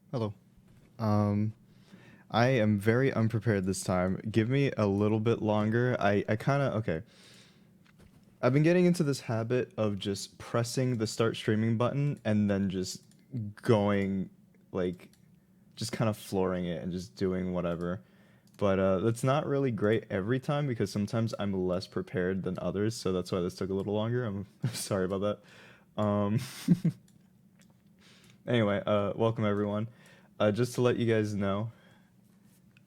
Hello. I am very unprepared this time. Give me a little bit longer. I kind of, okay. I've been getting into this habit of just pressing the start streaming button and then just going, like, just kind of flooring it and just doing whatever. But that's not really great every time because sometimes I'm less prepared than others, so that's why this took a little longer. I'm sorry about that. Anyway, welcome everyone. Just to let you guys know,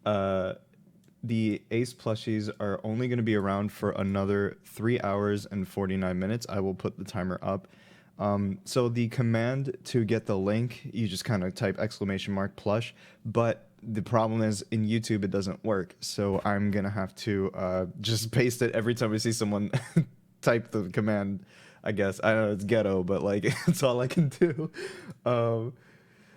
the Ace plushies are only going to be around for another 3 hours and 49 minutes. I will put the timer up. So the command to get the link, you just kind of type !plush, but the problem is in YouTube it doesn't work. So I'm going to have to just paste it every time I see someone type the command, I guess. I know it's ghetto, but like it's all I can do.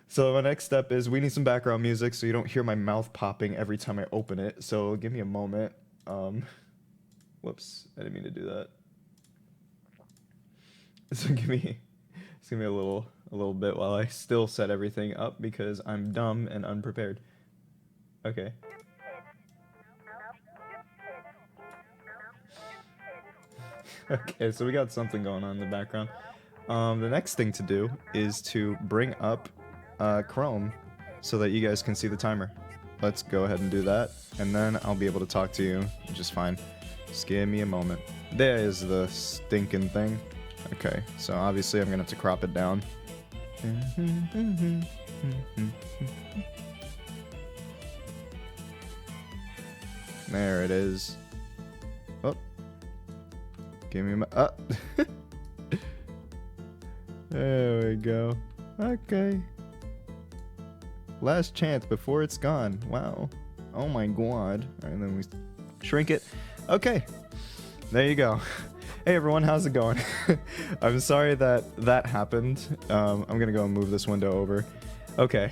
So my next step is we need some background music so you don't hear my mouth popping every time I open it. So give me a moment. Whoops, I didn't mean to do that. So give me a little bit while I still set everything up because I'm dumb and unprepared. Okay. Okay, so we got something going on in the background. The next thing to do is to bring up Chrome so that you guys can see the timer. Let's go ahead and do that, and then I'll be able to talk to you just fine. Just give me a moment. There is the stinking thing. Okay, so obviously I'm gonna have to crop it down. There it is. Oh. Give me my... There we go. Okay. Last chance before it's gone. Wow. Oh my god. Alright, then we shrink it. Okay. There you go. Hey everyone, how's it going? I'm sorry that happened. I'm gonna go and move this window over. Okay.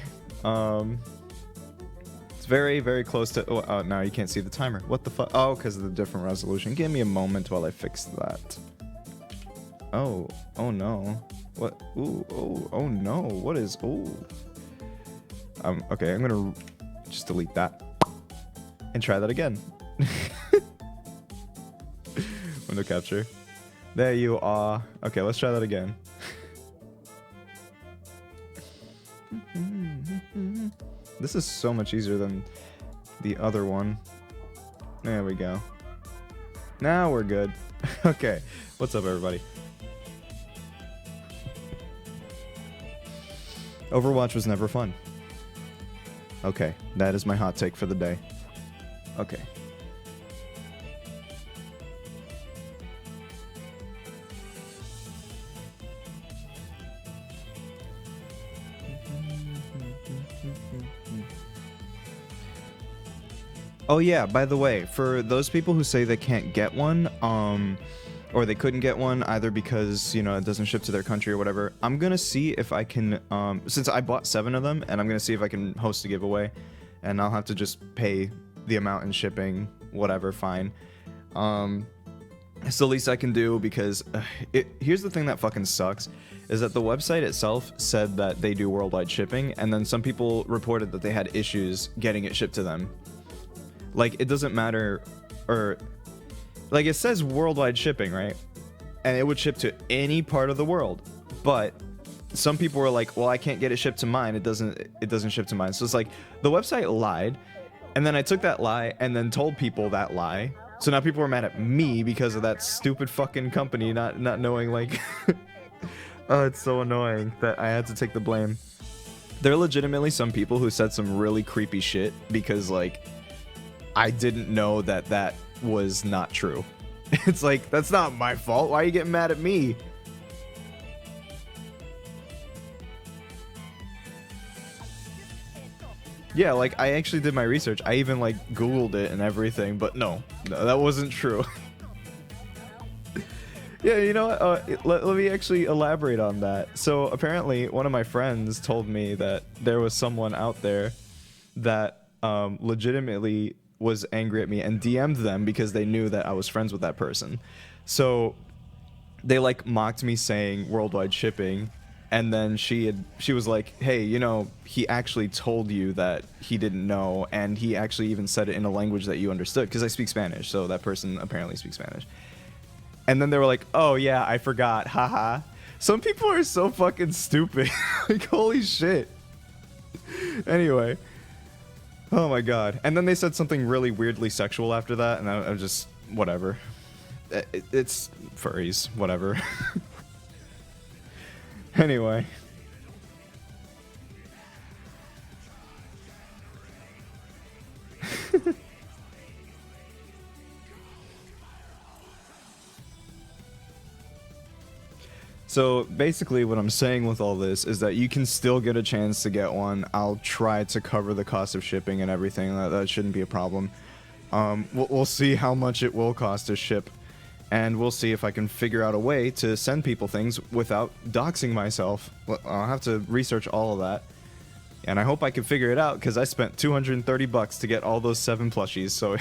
It's very, very close to... Oh, now you can't see the timer. What the fuck? Oh, because of the different resolution. Give me a moment while I fix that. Oh. Oh no. What? Ooh. Oh no. What is... Ooh. Okay, I'm gonna just delete that. And try that again. Window capture. There you are. Okay, let's try that again. This is so much easier than the other one. There we go. Now we're good. Okay, what's up everybody? Overwatch was never fun. Okay, that is my hot take for the day. Okay. Oh yeah, by the way, for those people who say they can't get one, or they couldn't get one either because, you know, it doesn't ship to their country or whatever, I'm gonna see if I can, since I bought 7 of them, and I'm gonna see if I can host a giveaway, and I'll have to just pay the amount in shipping, whatever, fine. It's the least I can do because here's the thing that fucking sucks is that the website itself said that they do worldwide shipping, and then some people reported that they had issues getting it shipped to them. Like, it doesn't matter, or like, it says worldwide shipping, right? And it would ship to any part of the world, but some people were like, well, I can't get it shipped to mine. It doesn't ship to mine. So it's like the website lied, and then I took that lie and then told people that lie. So now people are mad at me because of that stupid fucking company not knowing, like... Oh, it's so annoying that I had to take the blame. There are legitimately some people who said some really creepy shit because, like, I didn't know that that was not true. It's like, that's not my fault. Why are you getting mad at me? Yeah, like, I actually did my research. I even, like, Googled it and everything, but no, that wasn't true. Yeah, you know what? Let me actually elaborate on that. So, apparently, one of my friends told me that there was someone out there that legitimately was angry at me and DM'd them because they knew that I was friends with that person. So, they, like, mocked me saying worldwide shipping. And then she was like, hey, you know, he actually told you that he didn't know, and he actually even said it in a language that you understood, because I speak Spanish, so that person apparently speaks Spanish. And then they were like, oh yeah, I forgot, haha. Some people are so fucking stupid. Like, holy shit. Anyway. Oh my god. And then they said something really weirdly sexual after that, and I just, whatever. It's furries, whatever. Anyway. So basically what I'm saying with all this is that you can still get a chance to get one. I'll try to cover the cost of shipping and everything. That shouldn't be a problem. We'll see how much it will cost to ship. And we'll see if I can figure out a way to send people things without doxing myself. I'll have to research all of that. And I hope I can figure it out, because I spent $230 to get all those 7 plushies, so...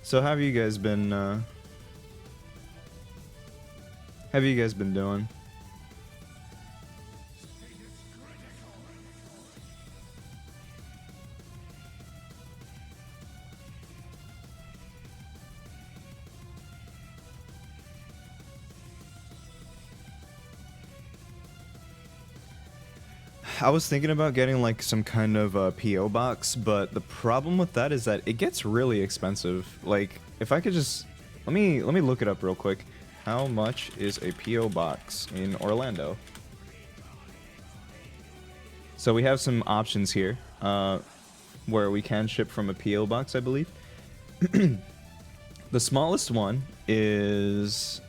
So how have you guys been doing? I was thinking about getting like some kind of a PO box, but the problem with that is that it gets really expensive. Like, if I could just let me look it up real quick. How much is a PO box in Orlando? So we have some options here, where we can ship from a PO box, I believe. The smallest one is,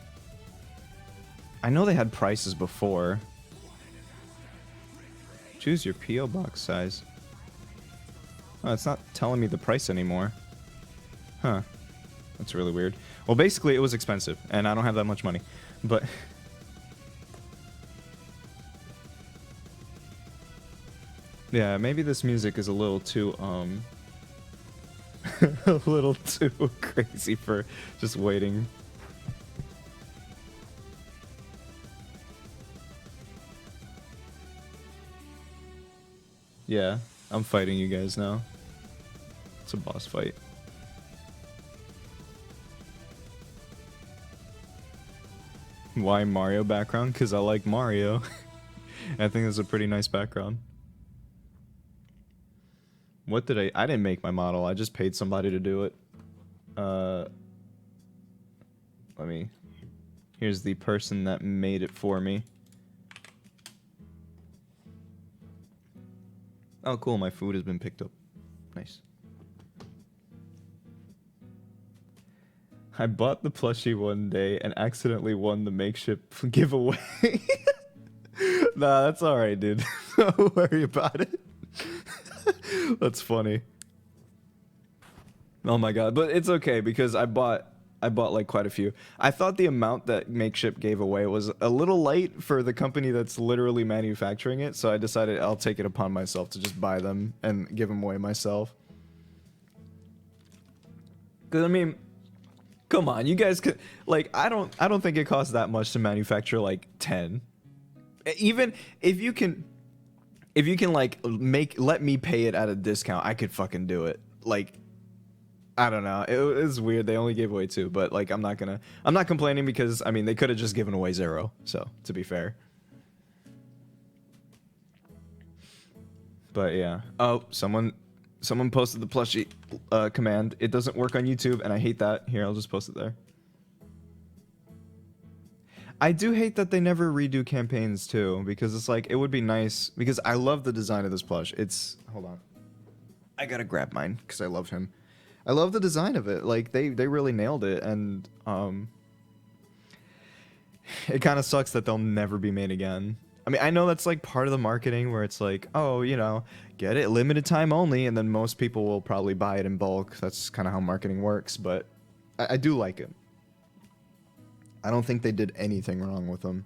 I know they had prices before. Choose your PO box size. Oh, it's not telling me the price anymore. Huh. That's really weird. Well, basically, it was expensive, and I don't have that much money. But... yeah, maybe this music is a little too, a little too crazy for just waiting. Yeah, I'm fighting you guys now. It's a boss fight. Why Mario background? Because I like Mario. I think it's a pretty nice background. What did I didn't make my model. I just paid somebody to do it. Let me... Here's the person that made it for me. Oh, cool. My food has been picked up. Nice. I bought the plushie one day and accidentally won the makeshift giveaway. Nah, that's alright, dude. Don't worry about it. That's funny. Oh my god, but it's okay because I bought like quite a few. I thought the amount that Makeship gave away was a little light for the company that's literally manufacturing it, so I decided I'll take it upon myself to just buy them and give them away myself. Cuz I mean, come on, you guys could like I don't think it costs that much to manufacture like 10. Even if you can like let me pay it at a discount, I could fucking do it. Like I don't know. It was weird. They only gave away 2, but like I'm not complaining because I mean they could have just given away 0. So to be fair. But yeah. Oh, someone posted the plushie command. It doesn't work on YouTube, and I hate that. Here, I'll just post it there. I do hate that they never redo campaigns too, because it's like it would be nice because I love the design of this plush. It's hold on. I gotta grab mine because I love him. I love the design of it. Like they really nailed it, and it kind of sucks that they'll never be made again. I mean, I know that's like part of the marketing where it's like, oh, you know, get it limited time only, and then most people will probably buy it in bulk. That's kind of how marketing works, but I do like it. I don't think they did anything wrong with him.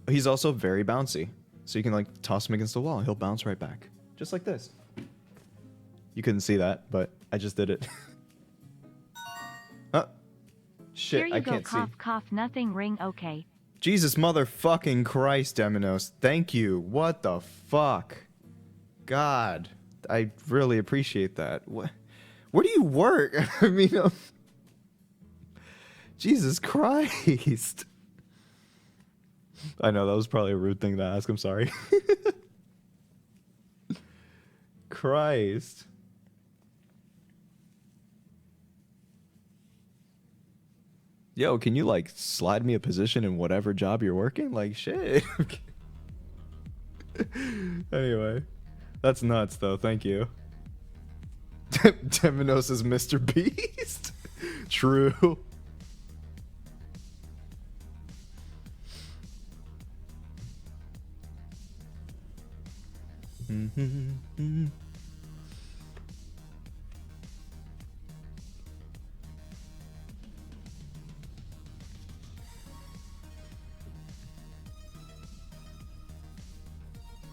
He's also very bouncy, so you can like toss him against the wall, he'll bounce right back, just like this. You couldn't see that, but I just did it. Oh, shit, Here you I go, can't cough, see. cough, nothing, ring, okay. Jesus motherfucking Christ, Deminos. Thank you. What the fuck? God, I really appreciate that. Where do you work? I mean, Jesus Christ. I know, that was probably a rude thing to ask. I'm sorry. Christ. Yo, can you like slide me a position in whatever job you're working? Like shit. Anyway, that's nuts though. Thank you. Temenos is Mr. Beast. True.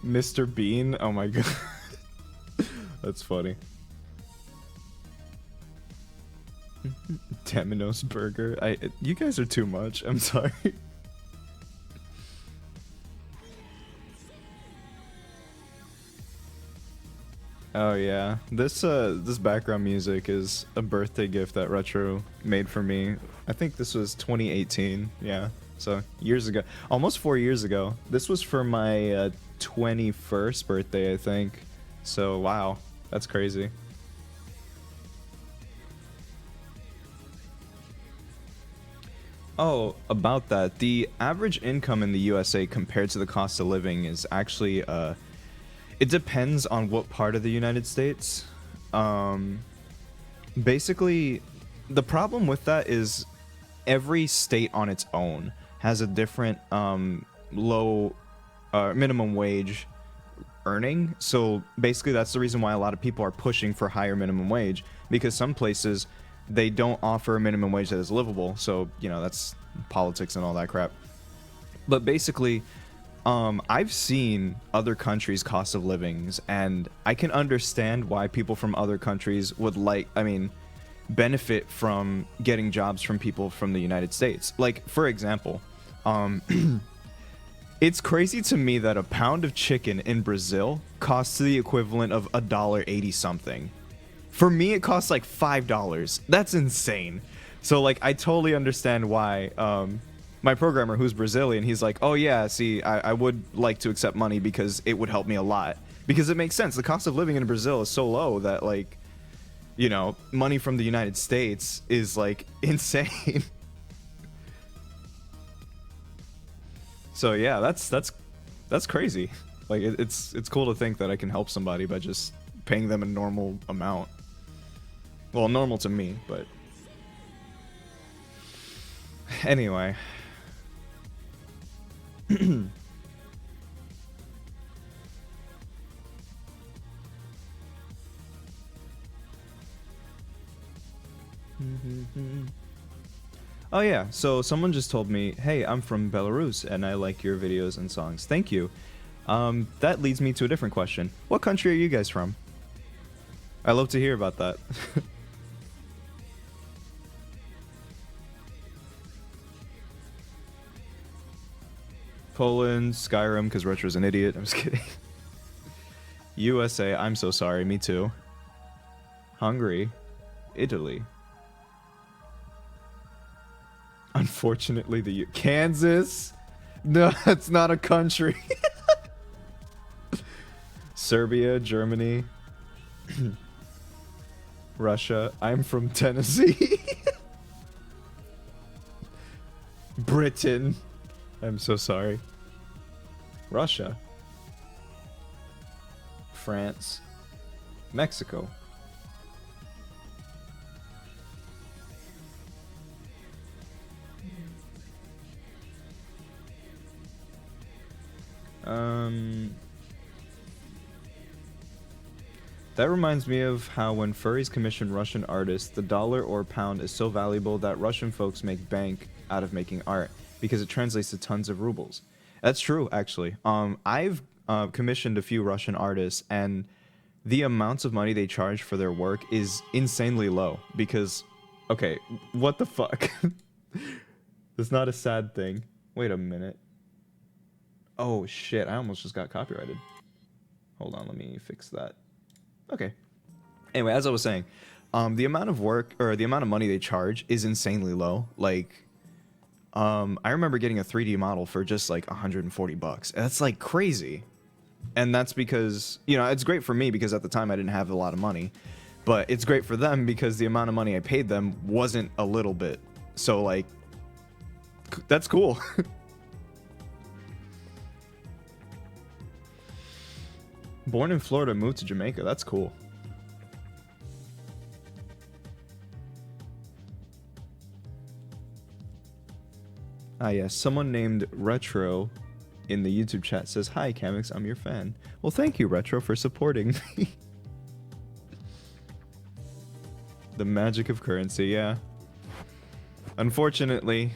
Mr. Bean? Oh my god. That's funny. Temenos Burger. You guys are too much. I'm sorry. Oh yeah. This background music is a birthday gift that Retro made for me. I think this was 2018. Yeah. So years ago. Almost 4 years ago. This was for my 21st birthday, I think. So wow. That's crazy. Oh, about that. The average income in the USA compared to the cost of living is actually it depends on what part of the United States. Basically, the problem with that is every state on its own has a different low minimum wage earning. So basically, that's the reason why a lot of people are pushing for higher minimum wage, because some places they don't offer a minimum wage that is livable. So, you know, that's politics and all that crap. But basically, I've seen other countries' cost of livings, and I can understand why people from other countries would benefit from getting jobs from people from the United States. Like, for example, it's crazy to me that a pound of chicken in Brazil costs the equivalent of $1.80 something. For me, it costs like $5. That's insane. So, like, I totally understand why my programmer, who's Brazilian, he's like, oh yeah, see, I would like to accept money because it would help me a lot. Because it makes sense. The cost of living in Brazil is so low that, like, you know, money from the United States is, like, insane. So yeah, that's crazy. Like, it's cool to think that I can help somebody by just paying them a normal amount. Well, normal to me, but anyway. Oh yeah, so someone just told me, hey, I'm from Belarus and I like your videos and songs. Thank you. That leads me to a different question. What country are you guys from? I love to hear about that. Poland, Skyrim, because Retro's an idiot. I'm just kidding. USA, I'm so sorry, me too. Hungary, Italy. Unfortunately, Kansas? No, it's not a country. Serbia, Germany, Russia. I'm from Tennessee. Britain. I'm so sorry. Russia. France. Mexico. That reminds me of how when furries commission Russian artists, the dollar or pound is so valuable that Russian folks make bank out of making art because it translates to tons of rubles. That's true, actually. I've commissioned a few Russian artists, and the amounts of money they charge for their work is insanely low because, okay, what the fuck? It's not a sad thing. Wait a minute. Oh shit, I almost just got copyrighted. Hold on, let me fix that. Okay. Anyway, as I was saying, the amount of work or the amount of money they charge is insanely low. Like, I remember getting a 3D model for just like 140 bucks. That's like crazy. And that's because, you know, it's great for me because at the time I didn't have a lot of money, but it's great for them because the amount of money I paid them wasn't a little bit. So like, that's cool. Born in Florida, moved to Jamaica. That's cool. Ah, yes. Someone named Retro in the YouTube chat says, hi, Kamex, I'm your fan. Well, thank you, Retro, for supporting me. The magic of currency, yeah. Unfortunately,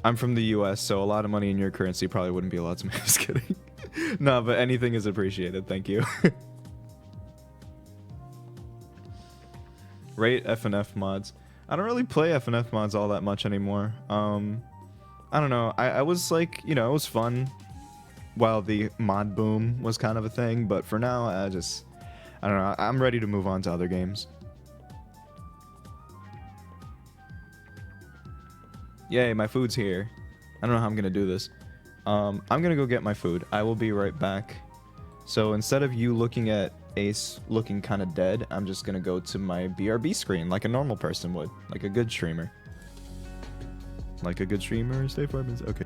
I'm from the US, so a lot of money in your currency probably wouldn't be allowed to me. Just kidding. No, but anything is appreciated. Thank you. Rate FNF mods. I don't really play FNF mods all that much anymore. I don't know. I was like, you know, it was fun while the mod boom was kind of a thing, but for now, I don't know. I'm ready to move on to other games. Yay, my food's here. I don't know how I'm gonna do this. I'm gonna go get my food. I will be right back. So instead of you looking at Ace looking kind of dead, I'm just gonna go to my BRB screen like a normal person would, like a good streamer. Like a good streamer, stay 5 minutes. Okay.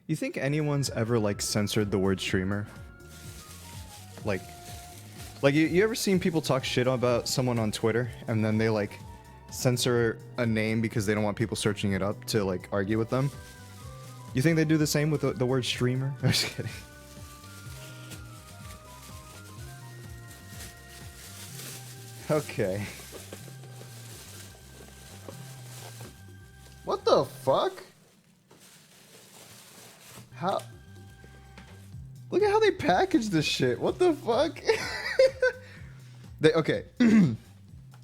You think anyone's ever like censored the word streamer? Like you ever seen people talk shit about someone on Twitter and then they like censor a name because they don't want people searching it up to like argue with them? You think they do the same with the word streamer? I'm just kidding. Okay. What the fuck? How? Look at how they package this shit. What the fuck? Okay.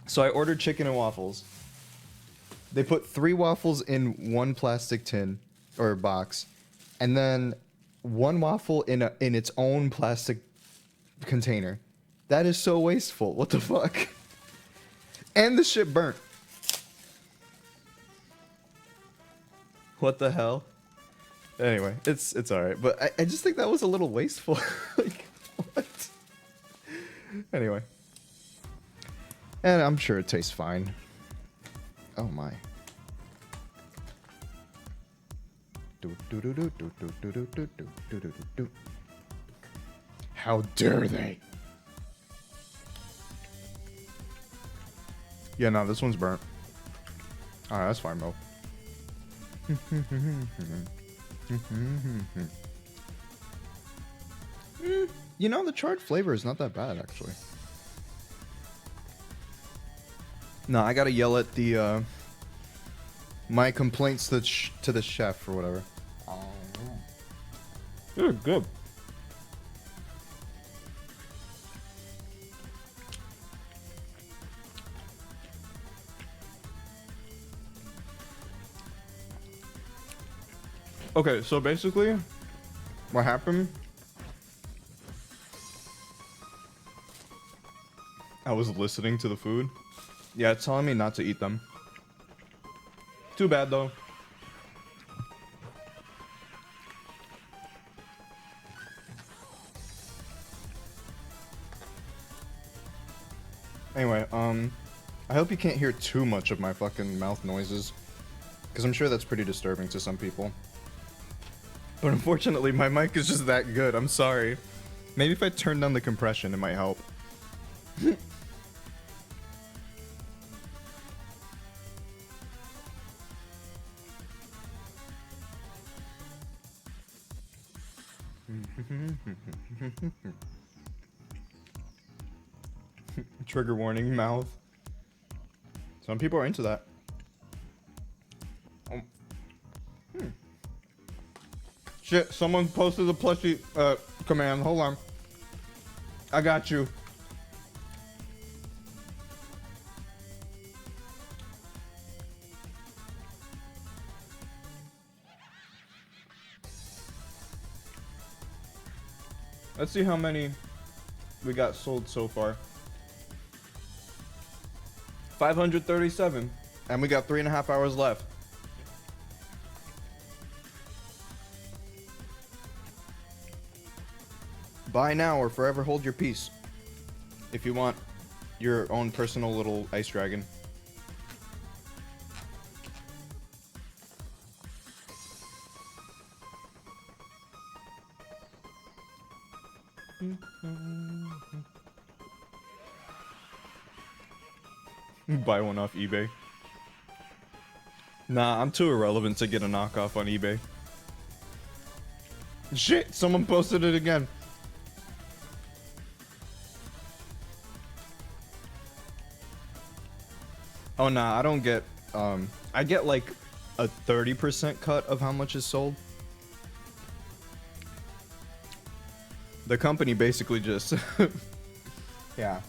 So I ordered chicken and waffles. They put 3 waffles in one plastic tin or box, and then 1 waffle in its own plastic container. That is so wasteful. What the fuck? And the shit burnt. What the hell? Anyway, it's alright, but I just think that was a little wasteful. Like, what? Anyway. And I'm sure it tastes fine. Oh my. How dare they? Yeah, no, this one's burnt. Alright, that's fine, Mo. You know, the charred flavor is not that bad, actually. No, I gotta yell at the, my complaints to the chef or whatever. They're good. Okay, so basically, what happened? I was listening to the food. Yeah, it's telling me not to eat them. Too bad, though. Anyway, I hope you can't hear too much of my fucking mouth noises, because I'm sure that's pretty disturbing to some people. But unfortunately, my mic is just that good. I'm sorry. Maybe if I turn down the compression, it might help. Trigger warning, mouth. Some people are into that. Shit, someone posted the plushie command. Hold on. I got you. Let's see how many we got sold so far. 537. And we got 3.5 hours left. Buy now or forever hold your peace. If you want your own personal little ice dragon. Buy one off eBay. Nah, I'm too irrelevant to get a knockoff on eBay. Shit, someone posted it again. Oh nah, I don't get I get like a 30% cut of how much is sold. The company basically just yeah.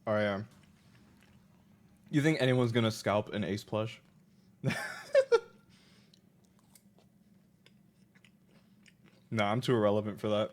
Oh yeah. You think anyone's gonna scalp an ace plush? Nah, I'm too irrelevant for that.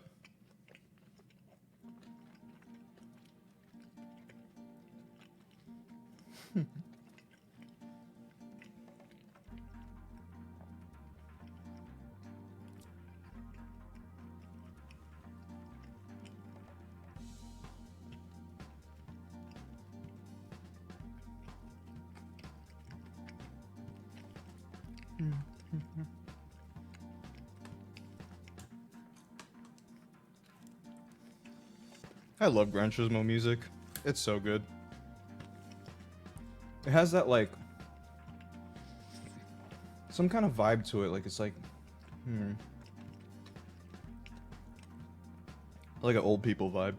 I love Gran Turismo music. It's so good. It has that like some kind of vibe to it. Like it's like like an old people vibe.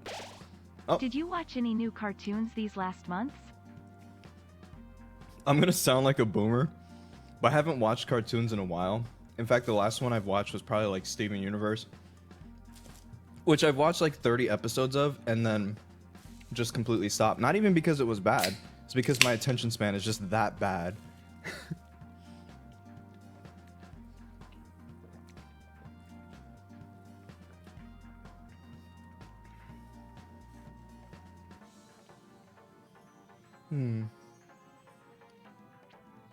Oh. Did you watch any new cartoons these last months? I'm gonna sound like a boomer, but I haven't watched cartoons in a while. In fact, the last one I've watched was probably like Steven Universe, which I've watched like 30 episodes of and then just completely stopped. Not even because it was bad. It's because my attention span is just that bad.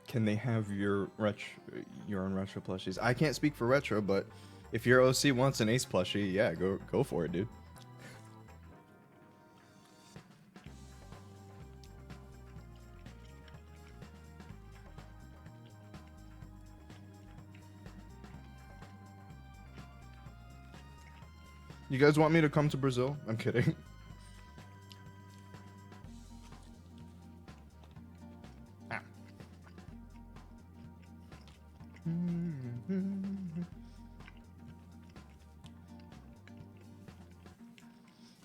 Can they have your own retro plushies? I can't speak for retro, but if your OC wants an Ace plushie, yeah, go for it, dude. You guys want me to come to Brazil? I'm kidding. Ah.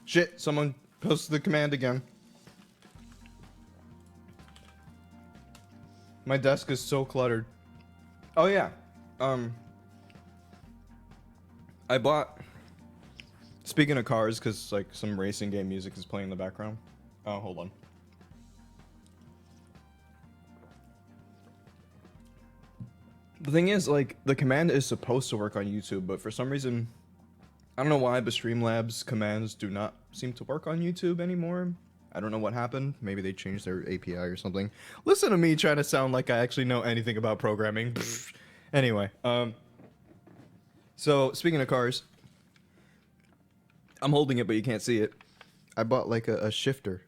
Shit, someone posted the command again. My desk is so cluttered. Oh yeah. I bought, speaking of cars, because like some racing game music is playing in the background. Oh, hold on. The thing is, like, the command is supposed to work on YouTube, but for some reason, I don't know why, but Streamlabs commands do not seem to work on YouTube anymore. I don't know what happened. Maybe they changed their API or something. Listen to me trying to sound like I actually know anything about programming. Anyway, so speaking of cars, I'm holding it, but you can't see it. I bought like a shifter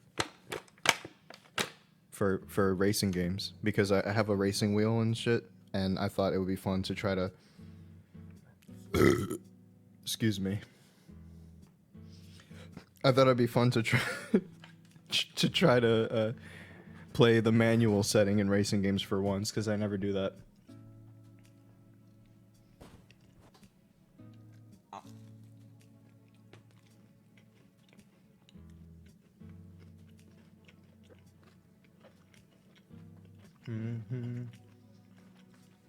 for racing games because I have a racing wheel and shit, and I thought it would be fun to try to excuse me. I thought it'd be fun to try to try to play the manual setting in racing games for once, because I never do that.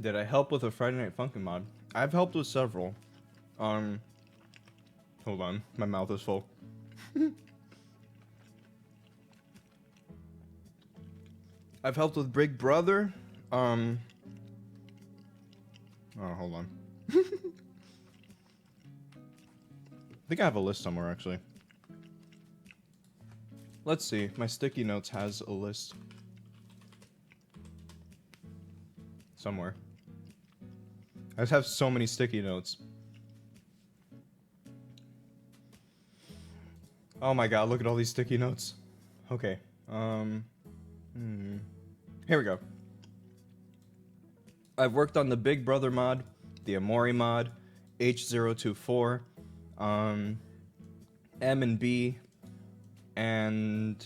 Did I help with a Friday Night Funkin' mod? I've helped with several. Hold on, my mouth is full. I've helped with Big Brother. Oh, hold on. I think I have a list somewhere, actually. Let's see. My sticky notes has a list. Somewhere. I just have so many sticky notes. Oh my god, look at all these sticky notes. Okay. Here we go. I've worked on the Big Brother mod, the Amori mod, H024, M and B, and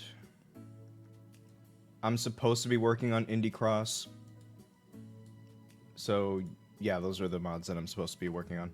I'm supposed to be working on Indie Cross. So, yeah, those are the mods that I'm supposed to be working on.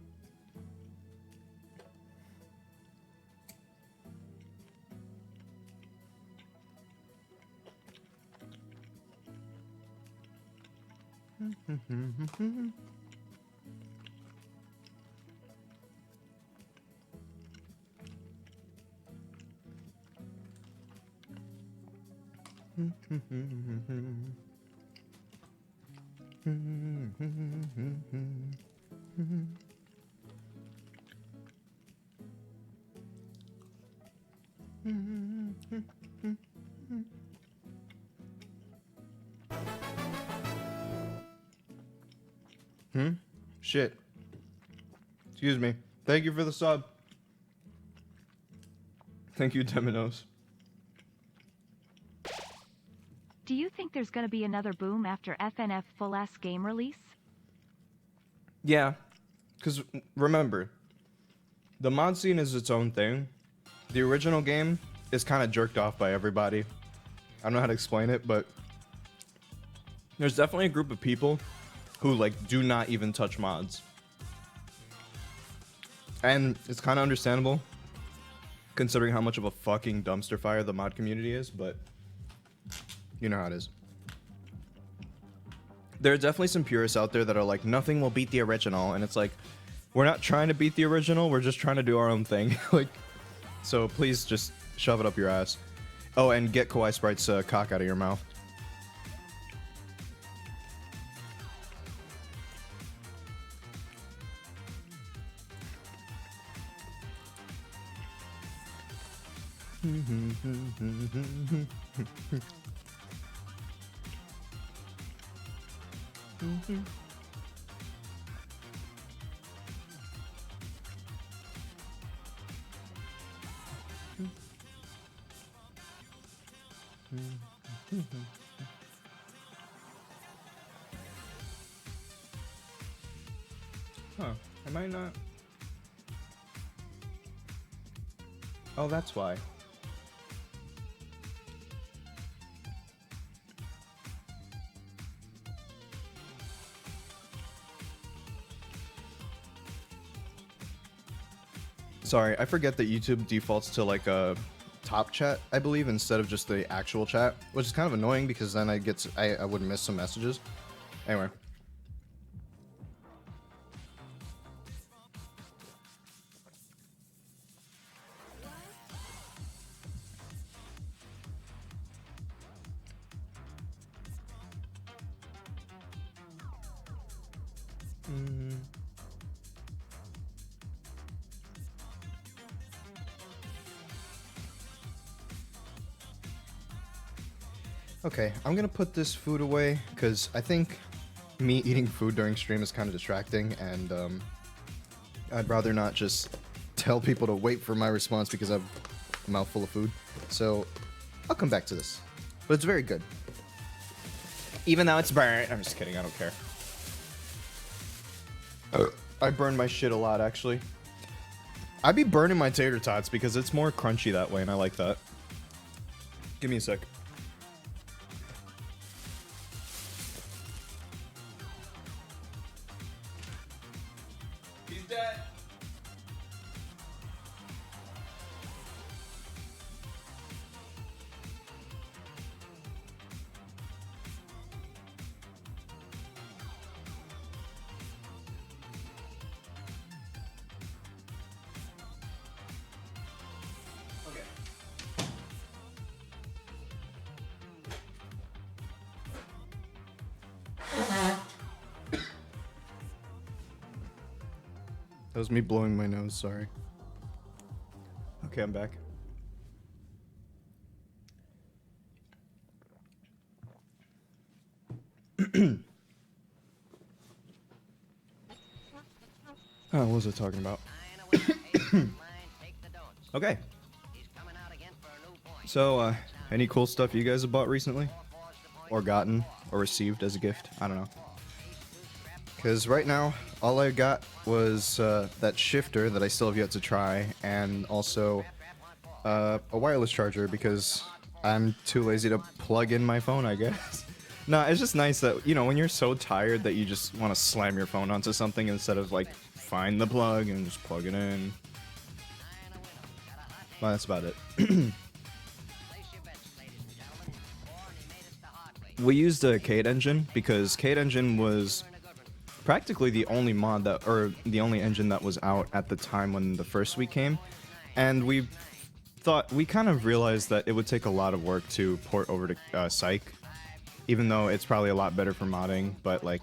Shit. Excuse me. Thank you for the sub. Thank you, Domino's. Do you think there's gonna be another boom after FNF full-ass game release? Yeah. Because remember, the mod scene is its own thing. The original game is kind of jerked off by everybody. I don't know how to explain it, but there's definitely a group of people who like do not even touch mods. And it's kind of understandable considering how much of a fucking dumpster fire the mod community is, but you know how it is. There are definitely some purists out there that are like, nothing will beat the original, and it's like, we're not trying to beat the original, we're just trying to do our own thing. Like, so please just shove it up your ass. Oh, and get Kawaii Sprite's cock out of your mouth. Huh, I might not. Oh, that's why. Sorry, I forget that YouTube defaults to like a top chat, I believe, instead of just the actual chat, which is kind of annoying because then I would miss some messages. Anyway. Okay, I'm gonna put this food away because I think me eating food during stream is kind of distracting, and I'd rather not just tell people to wait for my response because I have a mouthful of food. So I'll come back to this, but it's very good. Even though it's burnt, I'm just kidding. I don't care. I burn my shit a lot, actually. I'd be burning my tater tots because it's more crunchy that way, and I like that. Give me a sec. He's dead. That was me blowing my nose, sorry. Okay, I'm back. Oh, what was I talking about? Okay. So, any cool stuff you guys have bought recently? Or gotten, or received as a gift? I don't know. Because right now, all I got was that shifter that I still have yet to try, and also a wireless charger because I'm too lazy to plug in my phone, I guess. No, it's just nice that, you know, when you're so tired that you just want to slam your phone onto something instead of, like, find the plug and just plug it in. Well, that's about it. We used a Cade engine because Cade engine was practically the only mod that, or the only engine that was out at the time when the first week came, and we kind of realized that it would take a lot of work to port over to Psych, even though it's probably a lot better for modding, but like,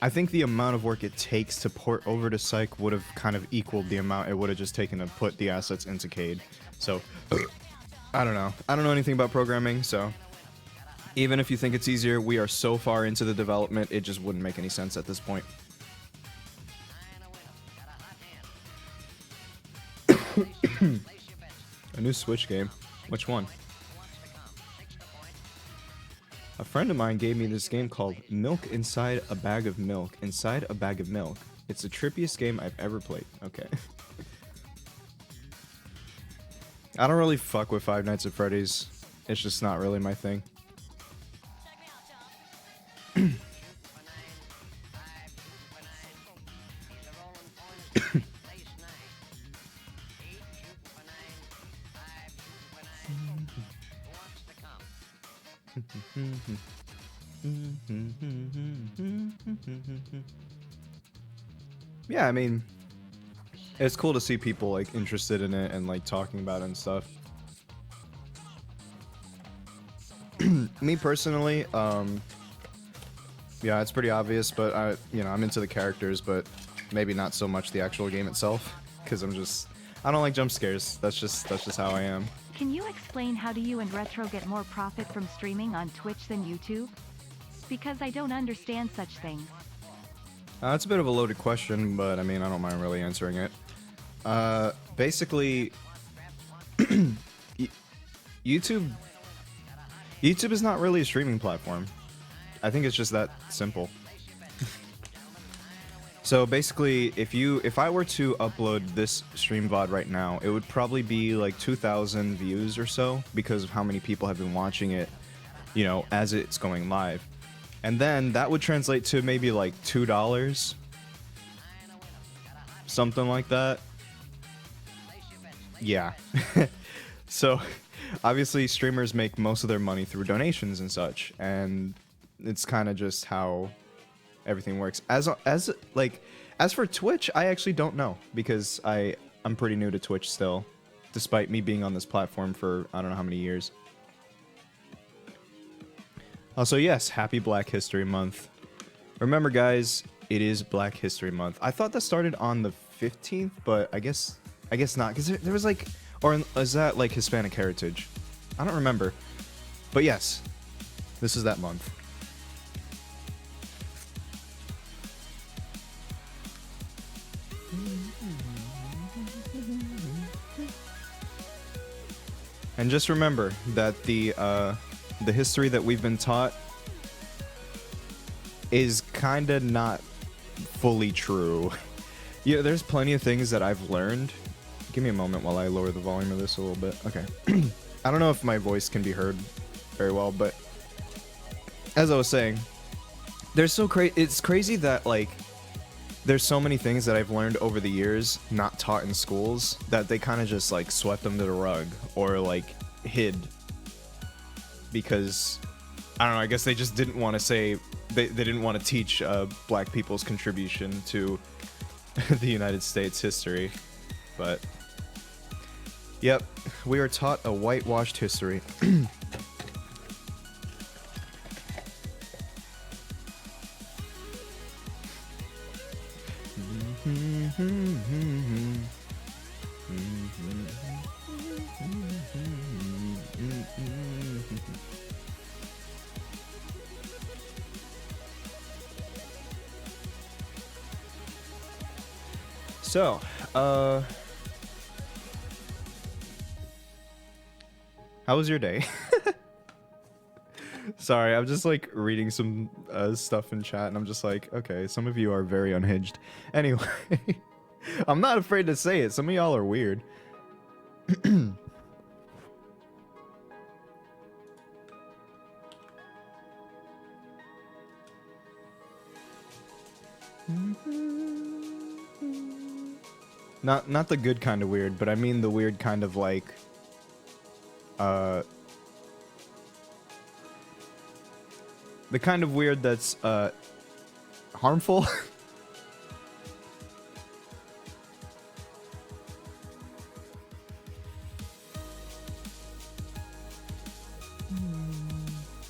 I think the amount of work it takes to port over to Psych would have kind of equaled the amount it would have just taken to put the assets into Cade. So, I don't know. I don't know anything about programming, so even if you think it's easier, we are so far into the development, it just wouldn't make any sense at this point. A new Switch game? Which one? A friend of mine gave me this game called Milk Inside a Bag of Milk. Inside a Bag of Milk. It's the trippiest game I've ever played. Okay. I don't really fuck with Five Nights at Freddy's. It's just not really my thing. Yeah, I mean, it's cool to see people like interested in it and like talking about it and stuff. Me personally, yeah, it's pretty obvious, but I'm into the characters, but maybe not so much the actual game itself, because I don't like jump scares. That's just how I am. Can you explain how do you and Retro get more profit from streaming on Twitch than YouTube? Because I don't understand such things. It's a bit of a loaded question, but I mean, I don't mind really answering it. Basically, YouTube is not really a streaming platform. I think it's just that simple. So basically, if I were to upload this stream VOD right now, it would probably be like 2,000 views or so because of how many people have been watching it, you know, as it's going live. And then that would translate to maybe like $2. Something like that. Yeah. So, obviously streamers make most of their money through donations and such, and it's kind of just how everything works. As for Twitch, I actually don't know, because I'm pretty new to Twitch still, despite me being on this platform for I don't know how many years. Also, yes, happy Black History Month. Remember, guys, it is Black History Month. I thought that started on the 15th, but I guess not, because there was like, or is that like Hispanic Heritage? I don't remember. But yes, this is that month. And just remember that the history that we've been taught is kinda not fully true. Yeah, there's plenty of things that I've learned. Give me a moment while I lower the volume of this a little bit. Okay. I don't know if my voice can be heard very well, but as I was saying, it's crazy that like there's so many things that I've learned over the years not taught in schools that they kind of just like swept them to the rug or like hid, because I don't know, I guess they just didn't want to say they didn't want to teach black people's contribution to the United States history. But yep, we are taught a whitewashed history. So, how was your day? Sorry, I'm just like reading some stuff in chat and I'm just like, okay, some of you are very unhinged. Anyway, I'm not afraid to say it. Some of y'all are weird. Not the good kind of weird, but I mean the weird kind of like the kind of weird that's harmful.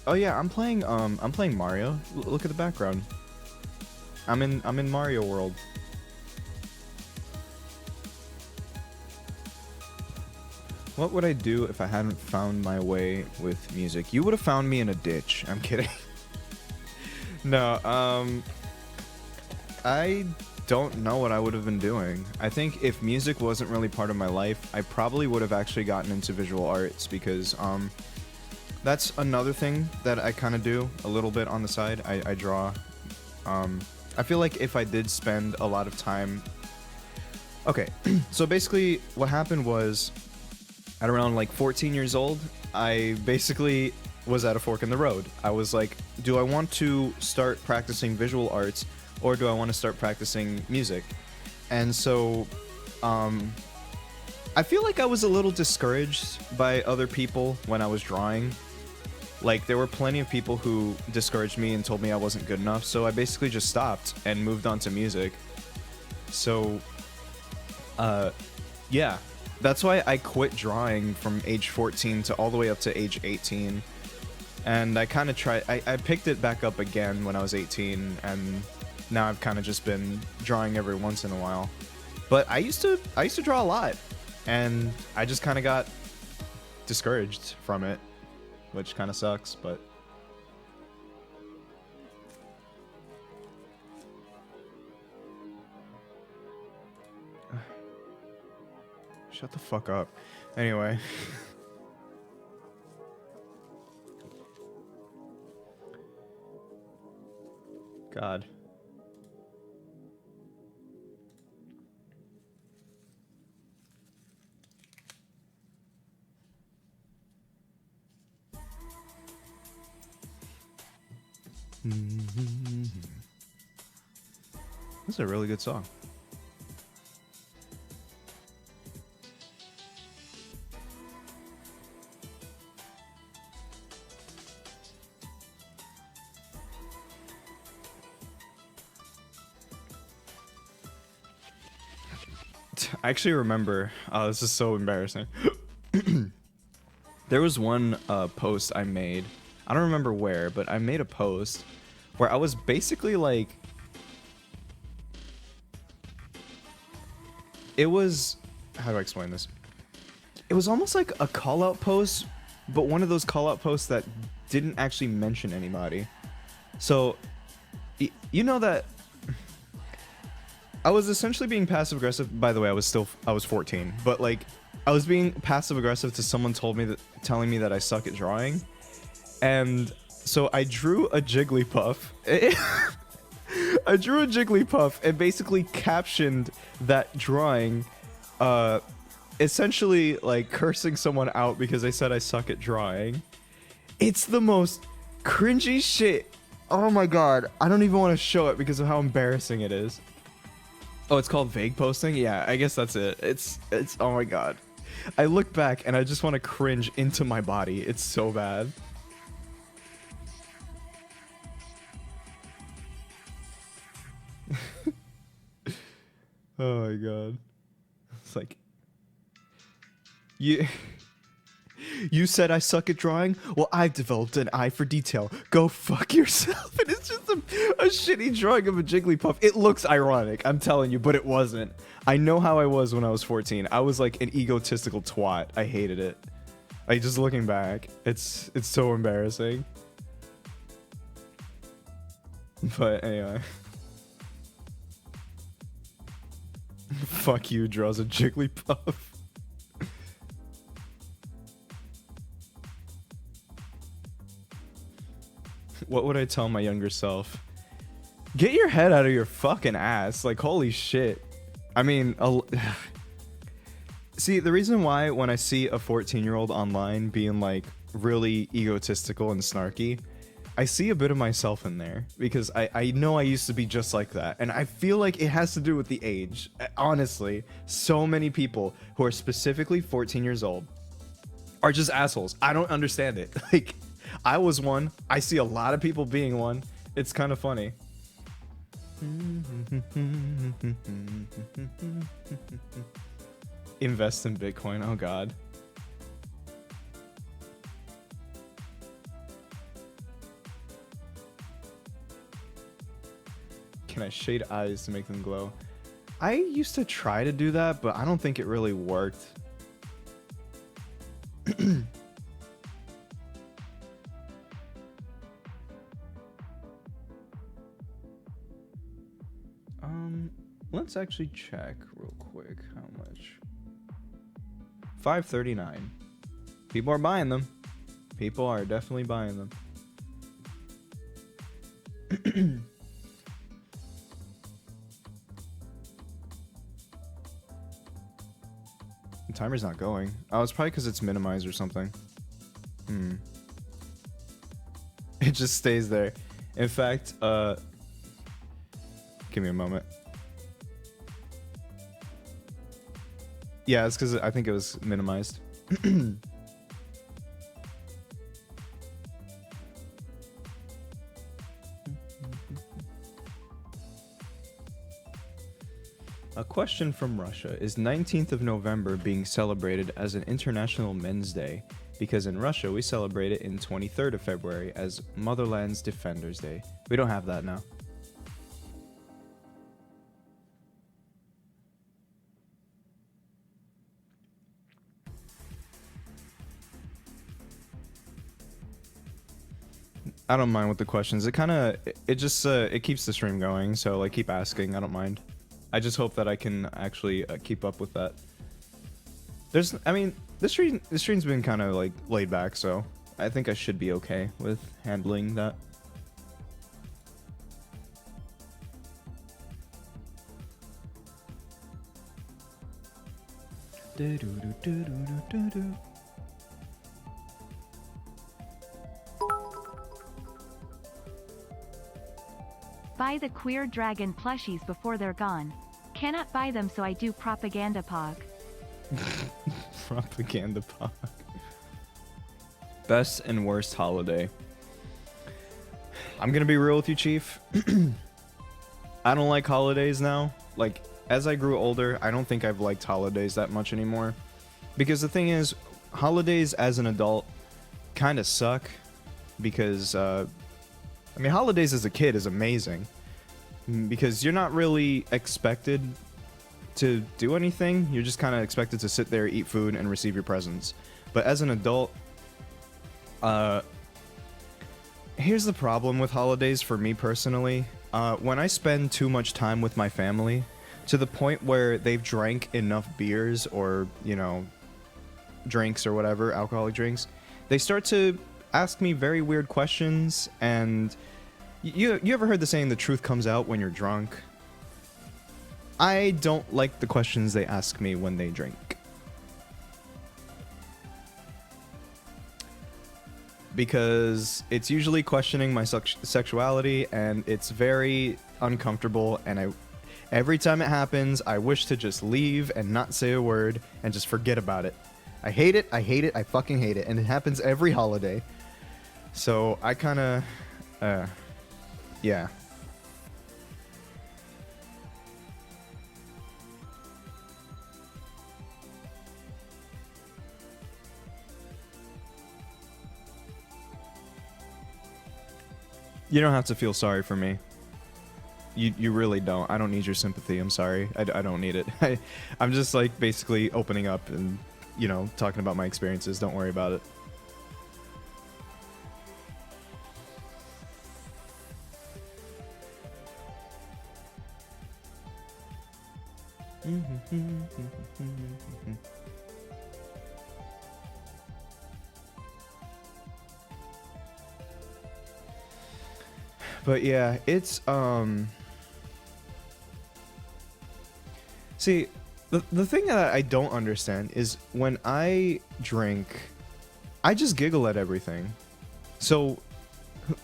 Oh yeah, I'm playing Mario. Look at the background. I'm in Mario World. What would I do if I hadn't found my way with music? You would have found me in a ditch. I'm kidding. No, I don't know what I would have been doing. I think if music wasn't really part of my life, I probably would have actually gotten into visual arts, because that's another thing that I kind of do a little bit on the side. I draw. I feel like if I did spend a lot of time... Okay, so basically what happened was, at around like 14 years old, I basically was at a fork in the road. I was like, do I want to start practicing visual arts, or do I want to start practicing music? And so, I feel like I was a little discouraged by other people when I was drawing. Like, there were plenty of people who discouraged me and told me I wasn't good enough, so I basically just stopped and moved on to music. So, yeah. That's why I quit drawing from age 14 to all the way up to age 18. And I kind of tried, I picked it back up again when I was 18, and now I've kind of just been drawing every once in a while. But I used to draw a lot, and I just kind of got discouraged from it, which kind of sucks, but shut the fuck up. Anyway. God. This is a really good song. I actually remember, this is so embarrassing. There was one post I made. I don't remember where, but I made a post where I was basically like, it was, how do I explain this? It was almost like a call out post, but one of those call out posts that didn't actually mention anybody. So, you know that I was essentially being passive aggressive. By the way, I was 14, but like I was being passive aggressive to someone telling me that I suck at drawing. And so I drew a Jigglypuff. I drew a Jigglypuff and basically captioned that drawing, essentially like cursing someone out because I said I suck at drawing. It's the most cringy shit. Oh my god. I don't even want to show it because of how embarrassing it is. Oh, it's called vague posting? Yeah, I guess that's it. It's oh my god. I look back and I just want to cringe into my body. It's so bad. Oh my god. It's like, you said I suck at drawing? Well, I've developed an eye for detail. Go fuck yourself. And it's just a shitty drawing of a Jigglypuff. It looks ironic, I'm telling you, but it wasn't. I know how I was when I was 14. I was like an egotistical twat. I hated it. Like, just looking back, it's so embarrassing. But anyway. Fuck you draws a Jigglypuff. What would I tell my younger self? Get your head out of your fucking ass. Like, holy shit. I mean, see, the reason why when I see a 14-year-old online being like really egotistical and snarky, I see a bit of myself in there because I know I used to be just like that. And I feel like it has to do with the age. Honestly, so many people who are specifically 14 years old are just assholes. I don't understand it. Like, I was one. I see a lot of people being one. It's kind of funny. Invest in Bitcoin. Oh, God. Can I shade eyes to make them glow? I used to try to do that, but I don't think it really worked. Let's actually check real quick how much. 539. People are buying them. People are definitely buying them. The timer's not going. Oh, it's probably because it's minimized or something. It just stays there. In fact, give me a moment. Yeah, it's because I think it was minimized. Question from Russia. Is 19th of November being celebrated as an International Men's Day? Because in Russia, we celebrate it in 23rd of February as Motherland's Defenders Day. We don't have that now. I don't mind with the questions. It kind of, it just, it keeps the stream going. So like, keep asking. I don't mind. I just hope that I can actually keep up with that. I mean, this stream's been kind of like laid back, so I think I should be okay with handling that. Buy the queer dragon plushies before they're gone. Cannot buy them, so I do propaganda pog. Propaganda pog. Best and worst holiday. I'm gonna be real with you, Chief. I don't like holidays now. Like, as I grew older, I don't think I've liked holidays that much anymore. Because the thing is, holidays as an adult kind of suck. Because, I mean, holidays as a kid is amazing. Because you're not really expected to do anything. You're just kind of expected to sit there, eat food, and receive your presents. But as an adult, here's the problem with holidays for me personally. When I spend too much time with my family, to the point where they've drank enough beers or, you know, drinks or whatever, alcoholic drinks, they start to ask me very weird questions. And you ever heard the saying, the truth comes out when you're drunk? I don't like the questions they ask me when they drink. Because it's usually questioning my sexuality, and it's very uncomfortable, and every time it happens, I wish to just leave and not say a word and just forget about it. I hate it, I hate it, I fucking hate it, and it happens every holiday. So I kinda, yeah. You don't have to feel sorry for me. You really don't. I don't need your sympathy. I'm sorry. I don't need it. I'm just like basically opening up and, you know, talking about my experiences. Don't worry about it. But yeah, it's see, the thing that I don't understand is when I drink, I just giggle at everything. So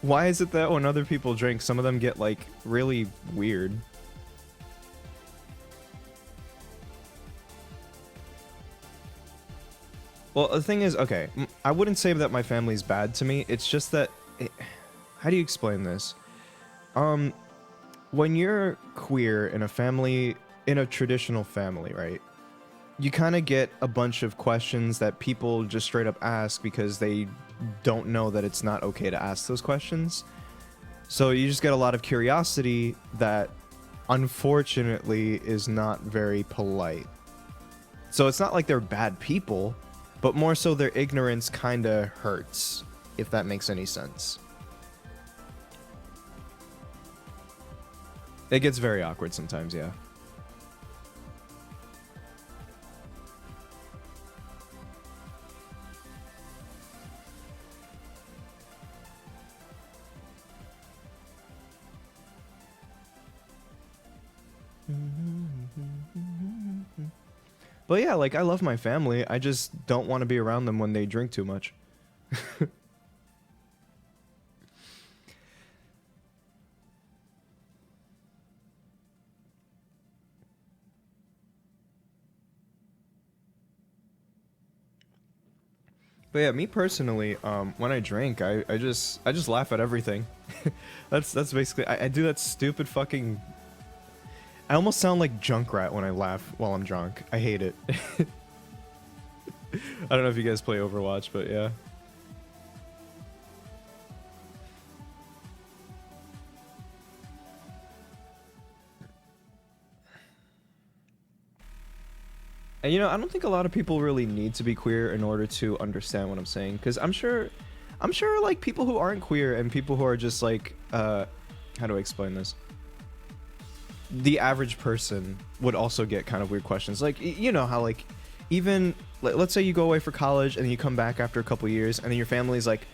why is it that when other people drink, some of them get like really weird? Well, the thing is, okay, I wouldn't say that my family's bad to me. It's just that, how do you explain this? When you're queer in a family, in a traditional family, right? You kind of get a bunch of questions that people just straight up ask because they don't know that it's not okay to ask those questions. So you just get a lot of curiosity that unfortunately is not very polite. So it's not like they're bad people, but more so their ignorance kind of hurts, if that makes any sense. It gets very awkward sometimes, yeah. But yeah, like, I love my family. I just don't want to be around them when they drink too much. But yeah, me personally, when I drink, I just laugh at everything. That's basically, I do that stupid fucking, I almost sound like Junkrat when I laugh while I'm drunk. I hate it. I don't know if you guys play Overwatch, but yeah. And you know, I don't think a lot of people really need to be queer in order to understand what I'm saying, because I'm sure like people who aren't queer and people who are just like how do I explain this? The average person would also get kind of weird questions. Like, you know how like even let's say you go away for college and then you come back after a couple years and then your family's like,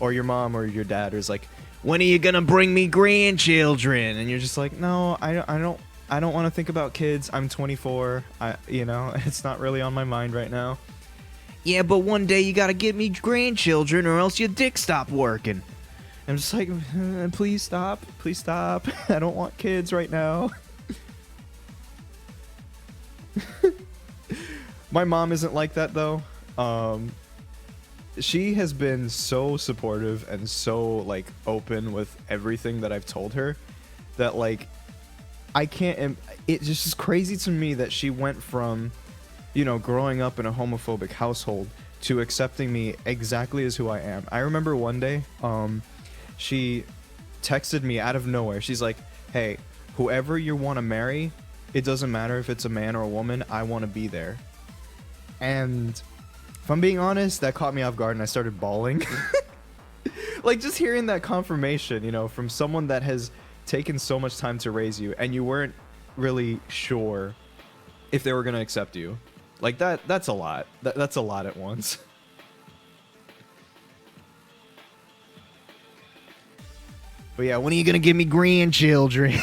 or your mom or your dad is like, when are you gonna bring me grandchildren? And you're just like, no, I don't want to think about kids. I'm 24. You know, it's not really on my mind right now. Yeah, but one day you gotta get me grandchildren or else your dick stop working. I'm just like, please stop. Please stop. I don't want kids right now. My mom isn't like that, though. She has been so supportive and so, like, open with everything that I've told her that, like, I can't... It's just crazy to me that she went from, you know, growing up in a homophobic household to accepting me exactly as who I am. I remember one day, she texted me out of nowhere. She's like, hey, whoever you want to marry, it doesn't matter if it's a man or a woman, I want to be there. And if I'm being honest, that caught me off guard and I started bawling. Like, just hearing that confirmation, you know, from someone that has taken so much time to raise you and you weren't really sure if they were going to accept you. Like, that's a lot. That's a lot at once. But yeah, when are you gonna give me grandchildren?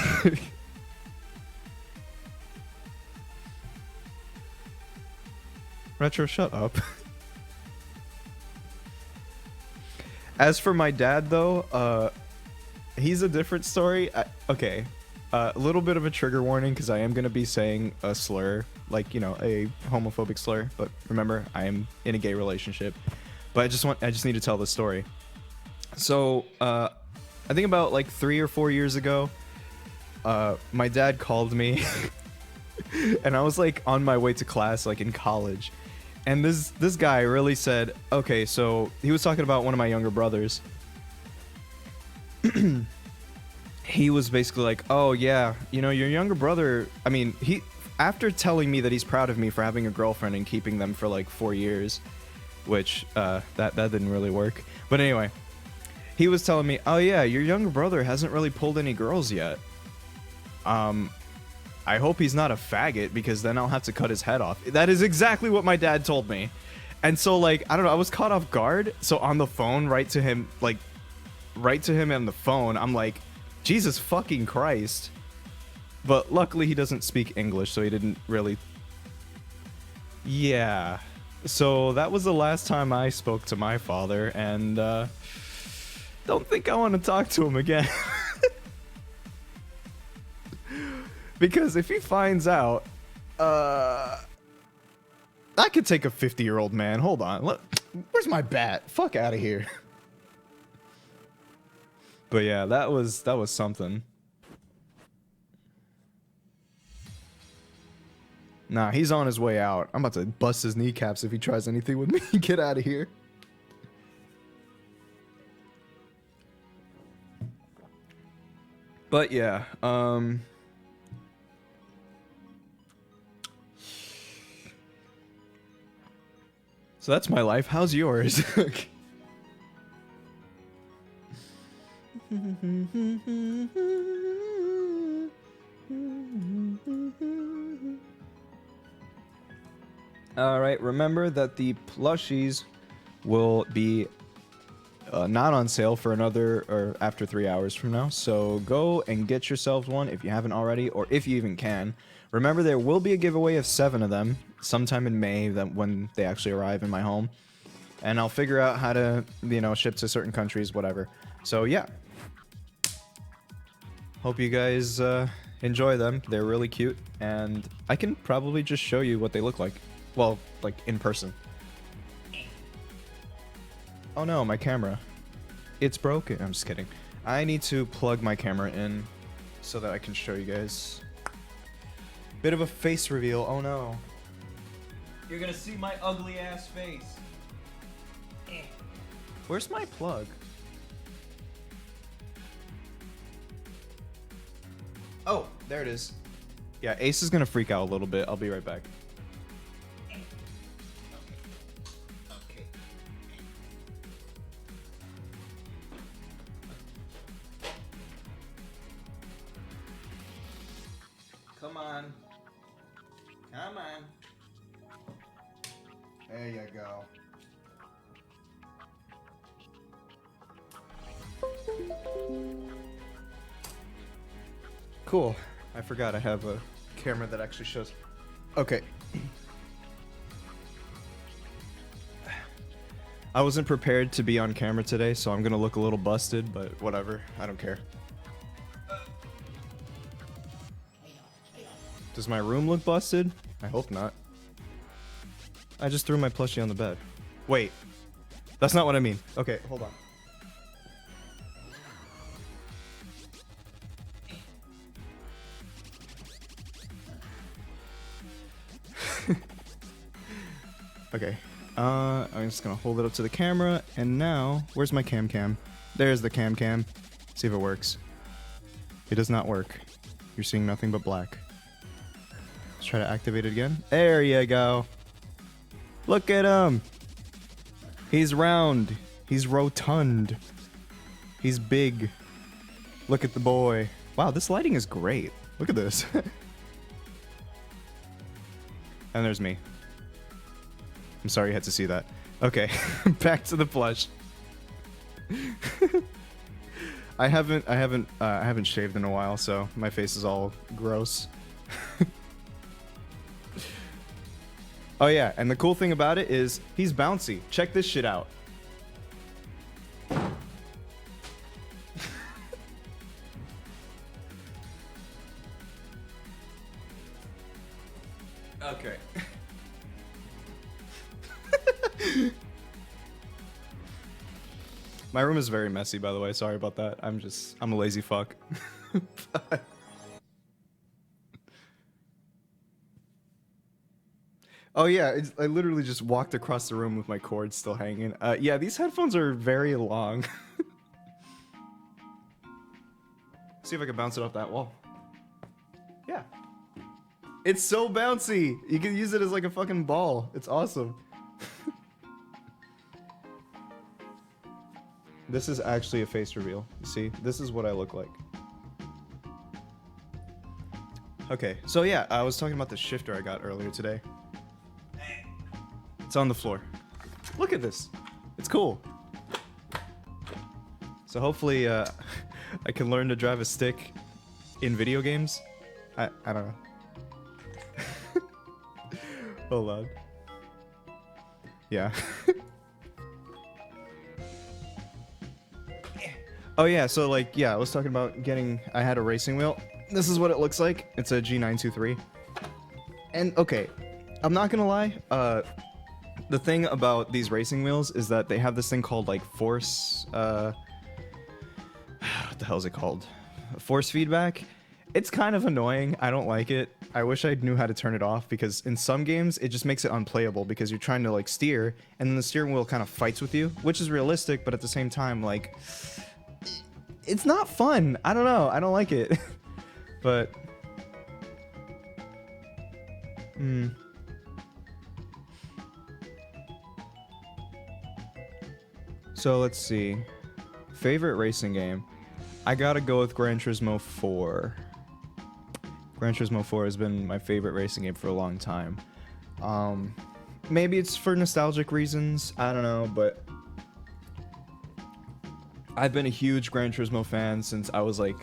Retro, shut up. As for my dad, though, he's a different story. Okay, a little bit of a trigger warning because I am gonna be saying a slur, like, you know, a homophobic slur. But remember, I am in a gay relationship. But I just need to tell this story. So, I think about like 3 or 4 years ago, my dad called me and I was like on my way to class, like in college. And this guy really said, okay, so he was talking about one of my younger brothers. He was basically like, oh yeah, you know, your younger brother, I mean, after telling me that he's proud of me for having a girlfriend and keeping them for like 4 years, which, that didn't really work. But anyway, he was telling me, oh yeah, your younger brother hasn't really pulled any girls yet. I hope he's not a faggot because then I'll have to cut his head off. That is exactly what my dad told me. And so, like, I don't know, I was caught off guard. So on the phone, right to him on the phone, I'm like, Jesus fucking Christ. But luckily he doesn't speak English, so he didn't really... Yeah. So that was the last time I spoke to my father, and, don't think I want to talk to him again. Because if he finds out, I could take a 50-year-old man. Hold on. Look, where's my bat? Fuck out of here. But yeah, that was something. Nah, he's on his way out. I'm about to bust his kneecaps if he tries anything with me. Get out of here. But yeah, so that's my life. How's yours? Alright, remember that the plushies will be not on sale for after 3 hours from now, so go and get yourselves one if you haven't already, or if you even can. Remember, there will be a giveaway of 7 of them sometime in May, when they actually arrive in my home, and I'll figure out how to, you know, ship to certain countries, whatever. So yeah, hope you guys enjoy them. They're really cute, and I can probably just show you what they look like. Well, like in person. Oh no, my camera. It's broken. I'm just kidding. I need to plug my camera in so that I can show you guys. Bit of a face reveal. Oh no. You're gonna see my ugly ass face. Where's my plug? Oh, there it is. Yeah, Ace is gonna freak out a little bit. I'll be right back. Okay. Come on. Come on. There you go. Cool. I forgot I have a camera that actually shows. Okay. I wasn't prepared to be on camera today, so I'm gonna look a little busted, but whatever. I don't care. Does my room look busted? I hope not. I just threw my plushie on the bed. Wait. That's not what I mean. Okay, hold on. Okay. I'm just gonna hold it up to the camera, and now, where's my cam? There's the cam. See if it works. It does not work. You're seeing nothing but black. Let's try to activate it again. There you go. Look at him. He's round. He's rotund. He's big. Look at the boy. Wow, this lighting is great. Look at this. And there's me. I'm sorry you had to see that. Okay, back to the plush. I haven't shaved in a while, so my face is all gross. Oh yeah, and the cool thing about it is he's bouncy. Check this shit out. Okay. My room is very messy, by the way. Sorry about that. I'm a lazy fuck. Oh yeah, I literally just walked across the room with my cord still hanging. Yeah, these headphones are very long. See if I can bounce it off that wall. Yeah. It's so bouncy. You can use it as like a fucking ball. It's awesome. This is actually a face reveal. You see? This is what I look like. Okay, so yeah, I was talking about the shifter I got earlier today. It's on the floor. Look at this. It's cool. So hopefully I can learn to drive a stick in video games. I don't know. Hold on. Yeah. Oh yeah, so like, yeah, I was talking about I had a racing wheel. This is what it looks like. It's a G923. And okay, I'm not gonna lie, the thing about these racing wheels is that they have this thing called like force, what the hell is it called? Force feedback. It's kind of annoying. I don't like it. I wish I knew how to turn it off, because in some games it just makes it unplayable because you're trying to like steer and then the steering wheel kind of fights with you, which is realistic, but at the same time, like, it's not fun. I don't know. I don't like it. But so let's see. Favorite racing game? I gotta go with Gran Turismo 4. Gran Turismo 4 has been my favorite racing game for a long time. Maybe it's for nostalgic reasons. I don't know, but I've been a huge Gran Turismo fan since I was like,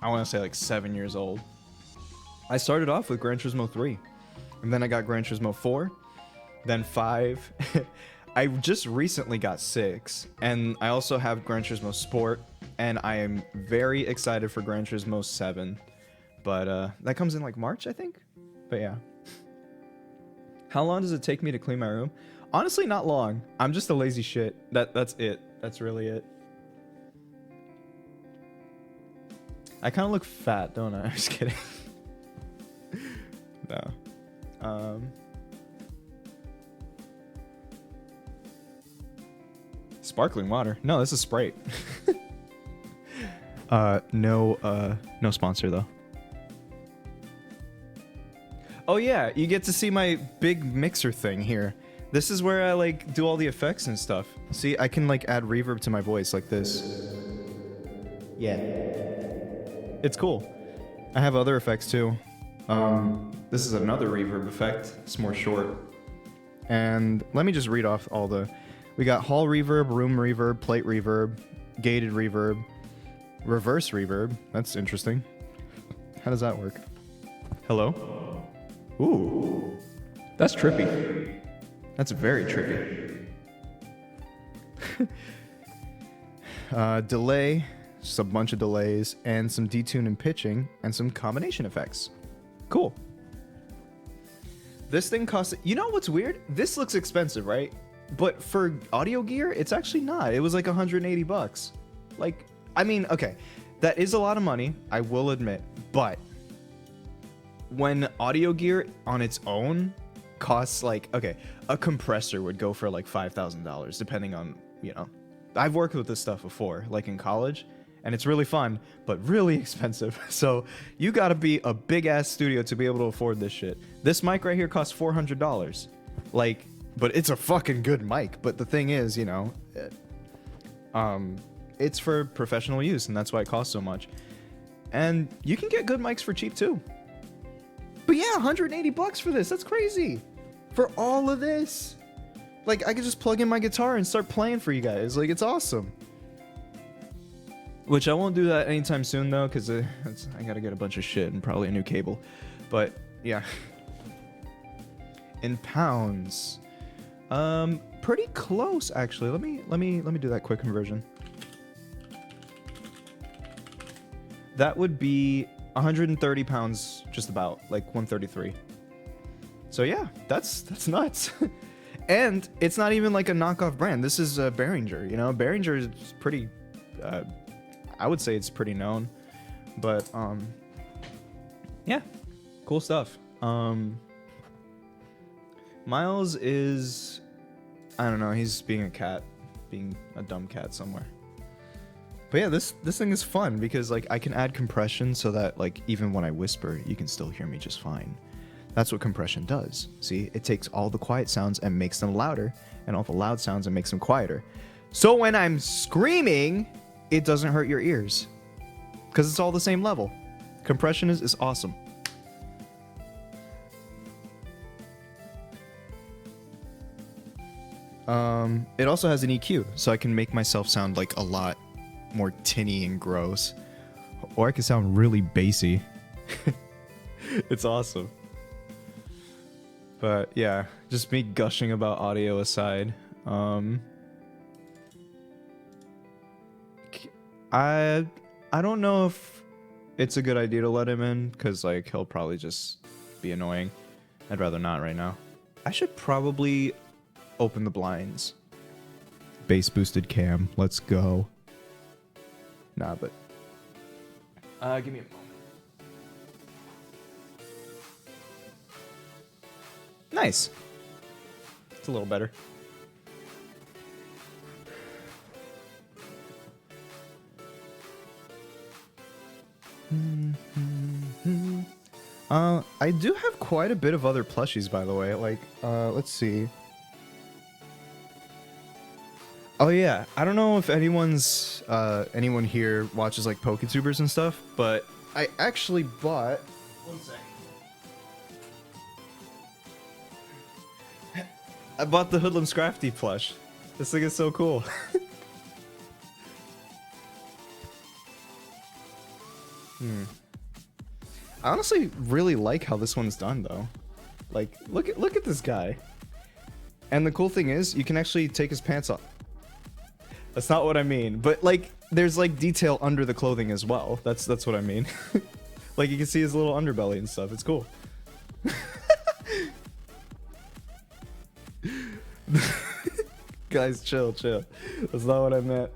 I want to say like 7 years old. I started off with Gran Turismo 3, and then I got Gran Turismo 4, then 5. I just recently got 6, and I also have Gran Turismo Sport, and I am very excited for Gran Turismo 7. But that comes in like March, I think. But yeah. How long does it take me to clean my room? Honestly, not long. I'm just a lazy shit. That's it. That's really it. I kind of look fat, don't I? I'm just kidding. now. Sparkling water. No, this is Sprite. No sponsor though. Oh yeah, you get to see my big mixer thing here. This is where I like do all the effects and stuff. See, I can like add reverb to my voice like this. Yeah. It's cool. I have other effects too. This is another reverb effect. It's more short. And let me just read off all the... We got hall reverb, room reverb, plate reverb, gated reverb, reverse reverb. That's interesting. How does that work? Hello? Ooh. That's trippy. That's very trippy. Delay, just a bunch of delays, and some detune and pitching, and some combination effects. Cool. This thing costs... You know what's weird? This looks expensive, right? But for audio gear, it's actually not. It was like 180 bucks. Like, I mean, okay. That is a lot of money, I will admit. But when audio gear on its own costs like... Okay, a compressor would go for like $5,000, depending on, you know... I've worked with this stuff before, like in college, and it's really fun, but really expensive. So you gotta be a big-ass studio to be able to afford this shit. This mic right here costs $400. Like... But it's a fucking good mic. But the thing is, you know, it's for professional use, and that's why it costs so much. And you can get good mics for cheap too. But yeah, 180 bucks for this. That's crazy. For all of this. Like, I could just plug in my guitar and start playing for you guys. Like, it's awesome. Which I won't do that anytime soon, though, because I gotta get a bunch of shit and probably a new cable. But, yeah. In pounds... pretty close actually. Let me do that quick conversion. That would be 130 pounds, just about, like 133. So yeah, that's nuts. And it's not even like a knockoff brand. This is a Behringer, you know. Behringer is pretty, I would say it's pretty known, but yeah, cool stuff. Miles is, I don't know, he's being a cat, being a dumb cat somewhere. But yeah, this thing is fun because like I can add compression so that like even when I whisper, you can still hear me just fine. That's what compression does. See, it takes all the quiet sounds and makes them louder, and all the loud sounds and makes them quieter. So when I'm screaming, it doesn't hurt your ears because it's all the same level. Compression is awesome. It also has an EQ, so I can make myself sound like a lot more tinny and gross. Or I can sound really bassy. It's awesome. But yeah, just me gushing about audio aside. I don't know if it's a good idea to let him in, because like he'll probably just be annoying. I'd rather not right now. I should probably open the blinds. Bass boosted cam, let's go. Nah, but give me a moment. Nice. It's a little better. I do have quite a bit of other plushies, by the way. Like, let's see. Oh yeah, I don't know if anyone here watches like PokeTubers and stuff, but I actually bought. One second. I bought the Hoodlum Scrafty plush. This thing is so cool. I honestly really like how this one's done, though. Like, look at this guy. And the cool thing is, you can actually take his pants off. That's not what I mean, but like, there's like detail under the clothing as well. That's what I mean. Like, you can see his little underbelly and stuff. It's cool. Guys, chill. That's not what I meant.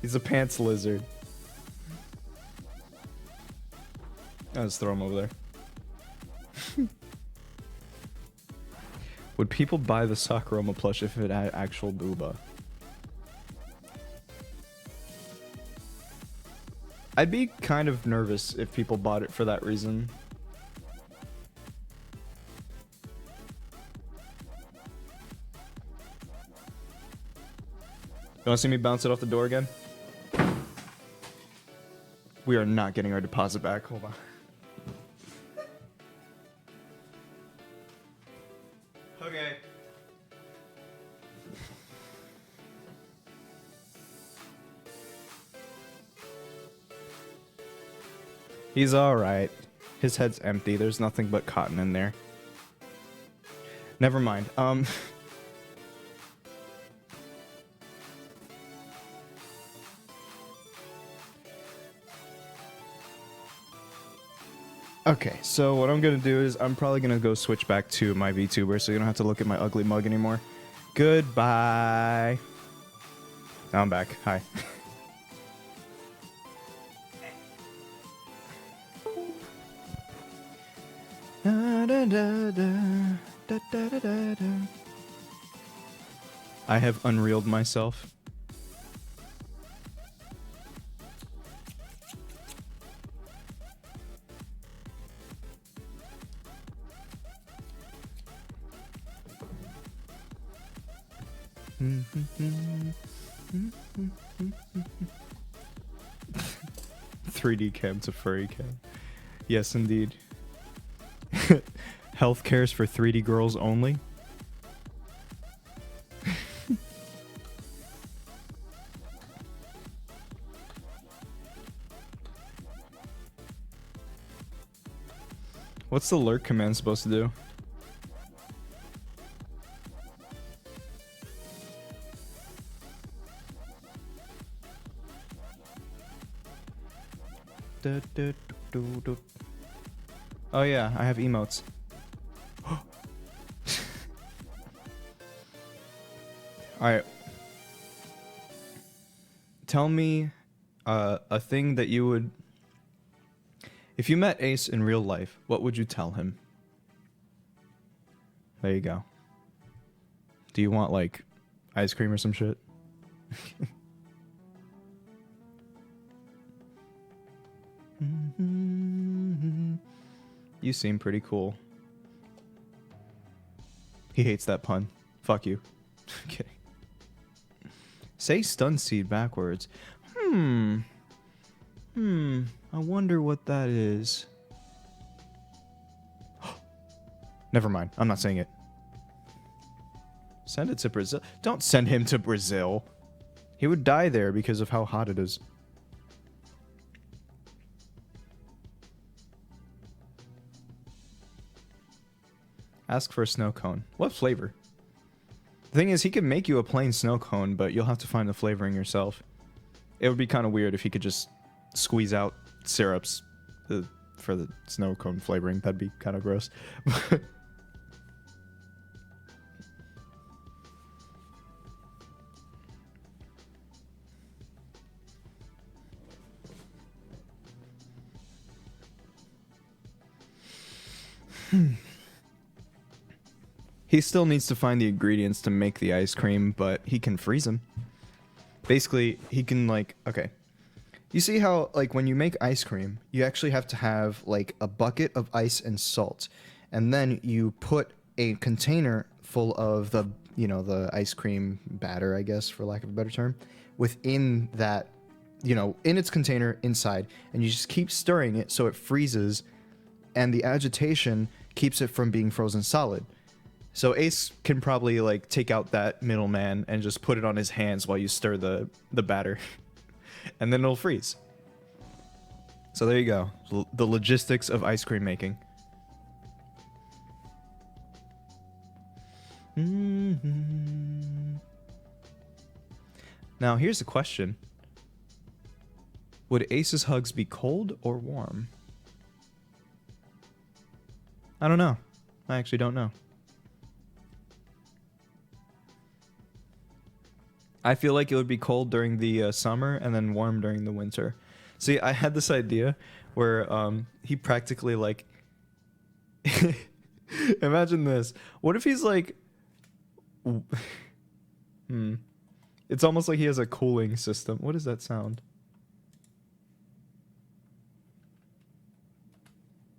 He's a pants lizard. I'll just throw him over there. Would people buy the Sakuroma plush if it had actual booba? I'd be kind of nervous if people bought it for that reason. You want to see me bounce it off the door again? We are not getting our deposit back. Hold on. Okay. He's alright. His head's empty. There's nothing but cotton in there. Never mind. Okay, so what I'm gonna do is I'm probably gonna go switch back to my VTuber so you don't have to look at my ugly mug anymore. Goodbye. Now I'm back. Hi. I have unreeled myself. $3D cam to furry cam. Yes, indeed. Health cares for 3D girls only. What's the lurk command supposed to do? Oh yeah, I have emotes. Alright. Tell me a thing that you would... If you met Ace in real life, what would you tell him? There you go. Do you want, like, ice cream or some shit? You seem pretty cool. He hates that pun. Fuck you. Okay. Say stun seed backwards. I wonder what that is. Never mind. I'm not saying it. Send it to Brazil. Don't send him to Brazil. He would die there because of how hot it is. Ask for a snow cone. What flavor? The thing is, he could make you a plain snow cone, but you'll have to find the flavoring yourself. It would be kind of weird if he could just squeeze out syrups for the snow cone flavoring. That'd be kind of gross. He still needs to find the ingredients to make the ice cream, but he can freeze them. Basically, he can, like, okay. You see how, like, when you make ice cream, you actually have to have, like, a bucket of ice and salt. And then you put a container full of the, you know, the ice cream batter, I guess, for lack of a better term, within that, you know, in its container inside. And you just keep stirring it so it freezes, and the agitation keeps it from being frozen solid. So Ace can probably, like, take out that middleman and just put it on his hands while you stir the batter. And then it'll freeze. So there you go. The logistics of ice cream making. Now, here's a question. Would Ace's hugs be cold or warm? I don't know. I actually don't know. I feel like it would be cold during the summer and then warm during the winter. See, I had this idea where he practically like imagine this. What if he's like it's almost like he has a cooling system. What does that sound?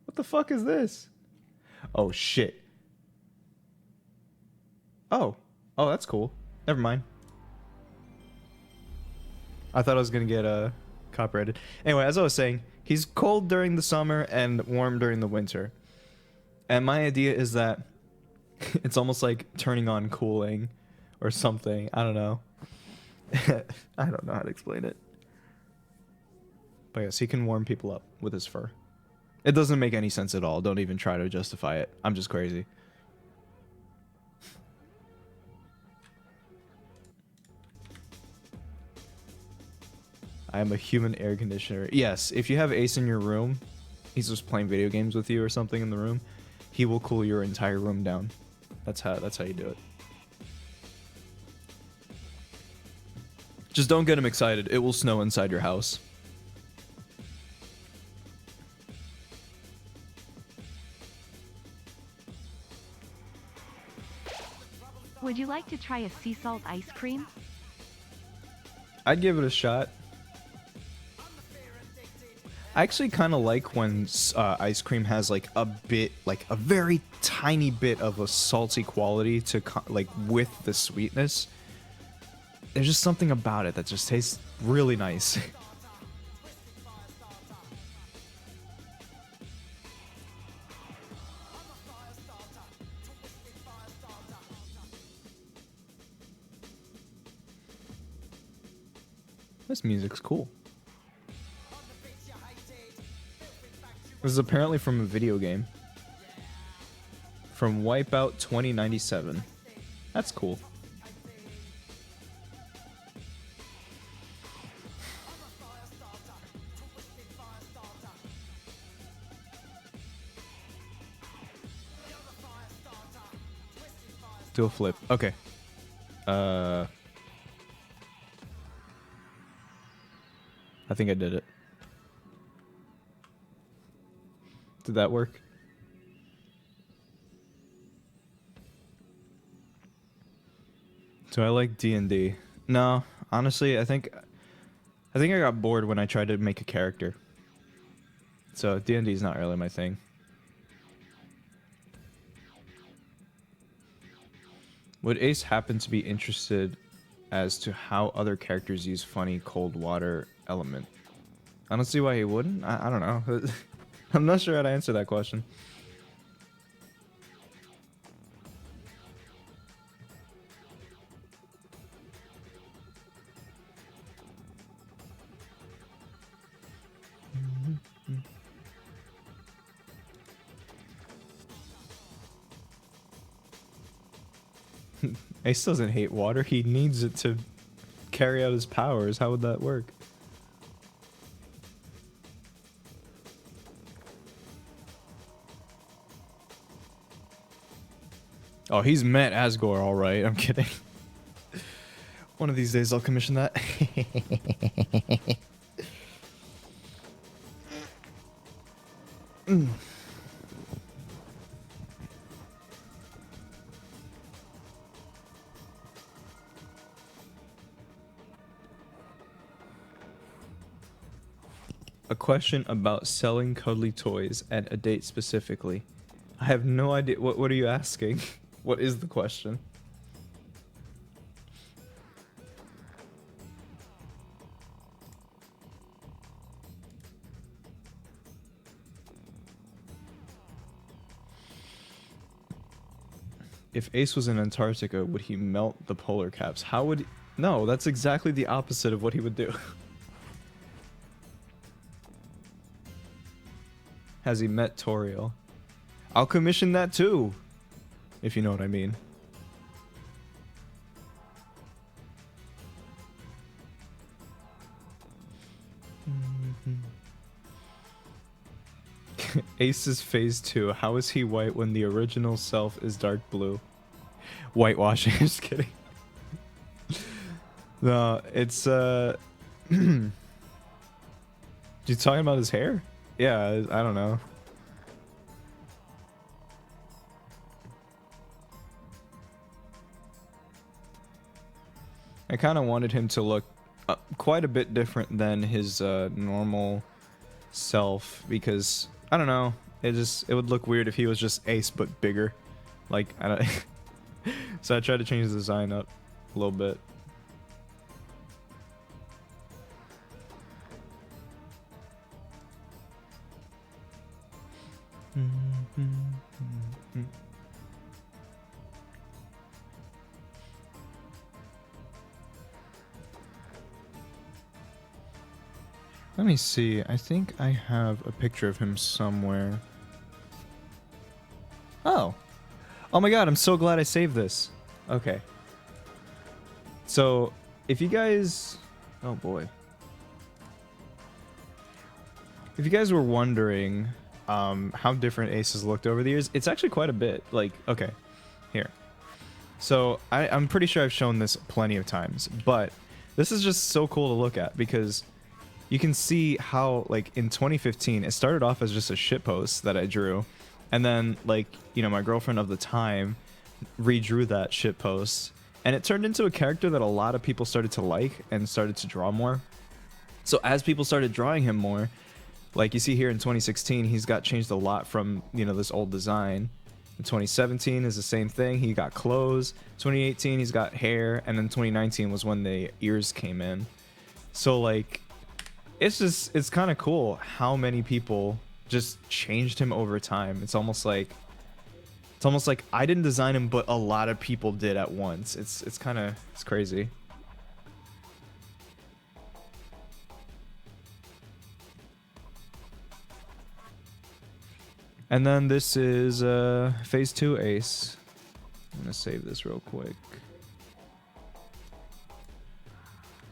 What the fuck is this? Oh shit. Oh, that's cool. Never mind. I thought I was gonna get copyrighted. Anyway, as I was saying, he's cold during the summer and warm during the winter. And my idea is that it's almost like turning on cooling or something. I don't know. I don't know how to explain it. But yes, he can warm people up with his fur. It doesn't make any sense at all. Don't even try to justify it. I'm just crazy. I am a human air conditioner. Yes, if you have Ace in your room, he's just playing video games with you or something in the room, he will cool your entire room down. That's how you do it. Just don't get him excited. It will snow inside your house. Would you like to try a sea salt ice cream? I'd give it a shot. I actually kind of like when ice cream has like a bit, like a very tiny bit of a salty quality to like with the sweetness. There's just something about it that just tastes really nice. This music's cool. This is apparently from a video game. From Wipeout 2097. That's cool. Do a flip. Okay. I think I did it. Did that work? Do I like D&D? No, honestly, I think I got bored when I tried to make a character. So D&D is not really my thing. Would Ace happen to be interested as to how other characters use funny cold water element? I don't see why he wouldn't. I don't know. I'm not sure how to answer that question. Ace doesn't hate water. He needs it to carry out his powers. How would that work? Oh, he's met Asgore, all right. I'm kidding. One of these days I'll commission that. A question about selling cuddly toys at a date specifically. I have no idea. What are you asking? What is the question? If Ace was in Antarctica, would he melt the polar caps? How would he... No, that's exactly the opposite of what he would do. Has he met Toriel? I'll commission that too, if you know what I mean. Ace's phase 2. How is he white when the original self is dark blue? Whitewashing. Just kidding. No, it's you talking about his hair? Yeah, I don't know. I kind of wanted him to look quite a bit different than his normal self because I don't know. It would look weird if he was just Ace but bigger. Like I don't. So I tried to change the design up a little bit. Let me see. I think I have a picture of him somewhere. Oh. Oh my god, I'm so glad I saved this. Okay. So, if you guys... Oh boy. If you guys were wondering how different Aces looked over the years, it's actually quite a bit. Like, okay. Here. So, I'm pretty sure I've shown this plenty of times, but this is just so cool to look at because you can see how, like, in 2015, it started off as just a shitpost that I drew. And then, like, you know, my girlfriend of the time redrew that shitpost. And it turned into a character that a lot of people started to like and started to draw more. So as people started drawing him more, like you see here in 2016, he's got changed a lot from, you know, this old design. In 2017 is the same thing. He got clothes. 2018, he's got hair. And then 2019 was when the ears came in. So, like... it's kind of cool how many people just changed him over time. It's almost like I didn't design him, but a lot of people did at once. It's crazy. And then this is phase 2 Ace. I'm gonna save this real quick.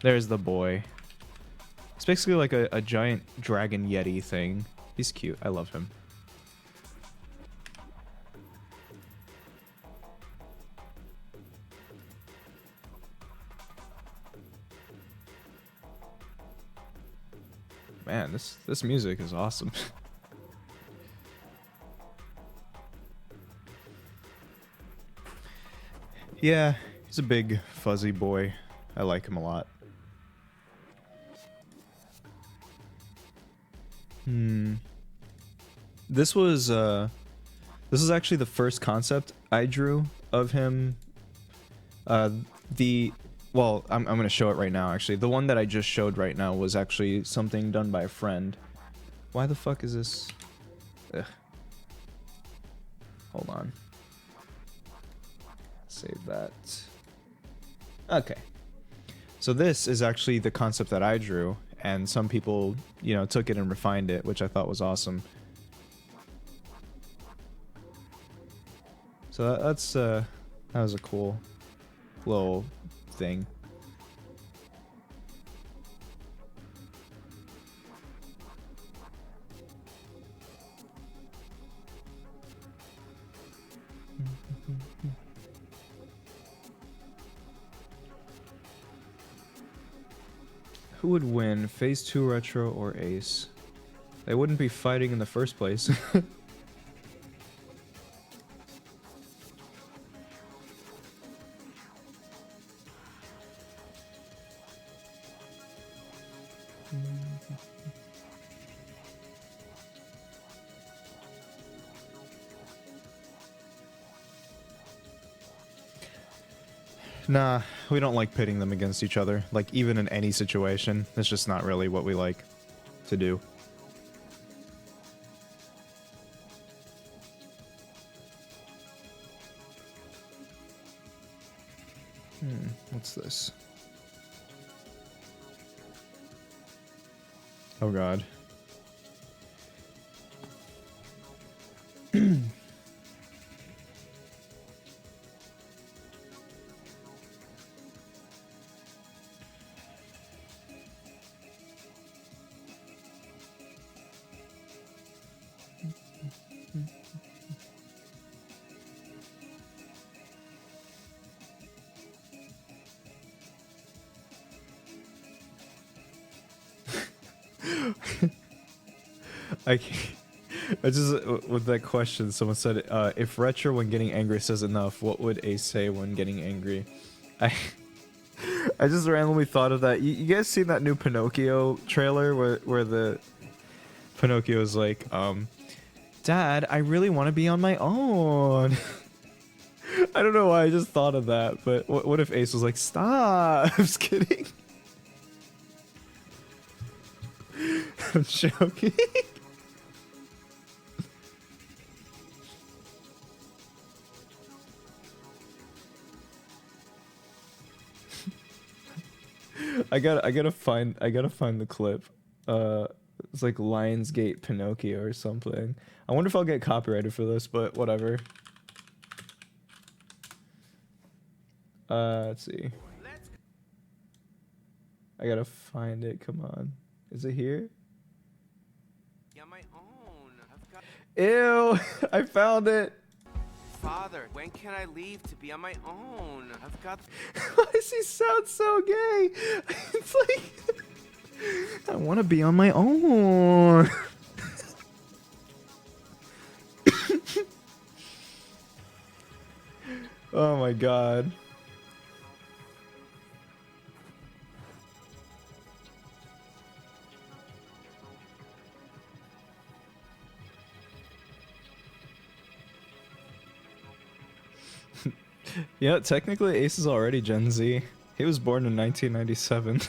There's the boy. It's basically like a giant dragon yeti thing. He's cute. I love him. Man, this music is awesome. Yeah, he's a big fuzzy boy. I like him a lot. This was actually the first concept I drew of him. I'm gonna show it right now. Actually, the one that I just showed right now was actually something done by a friend. Why the fuck is this? Ugh. Hold on. Save that. Okay. So this is actually the concept that I drew, and some people, you know, took it and refined it, which I thought was awesome. So that was a cool little thing. Who would win, Phase 2 Retro or Ace? They wouldn't be fighting in the first place. Nah, we don't like pitting them against each other. Like, even in any situation, it's just not really what we like to do. What's this? Oh god. I can't. I just with that question, someone said, "If Retro when getting angry says enough, what would Ace say when getting angry?" I I just randomly thought of that. You guys seen that new Pinocchio trailer where the Pinocchio is like, "Dad, I really want to be on my own." I don't know why I just thought of that, but what if Ace was like, "Stop!" I'm just kidding. I'm joking. I gotta find the clip. It's like Lionsgate Pinocchio or something. I wonder if I'll get copyrighted for this, but whatever. Let's see. I gotta find it. Come on, is it here? Yeah, my own. I've got. Ew! I found it. Father, when can I leave to be on my own? I've got. Why does he sound so gay? It's like I want to be on my own. Oh my god. Yeah, technically Ace is already Gen Z. He was born in 1997.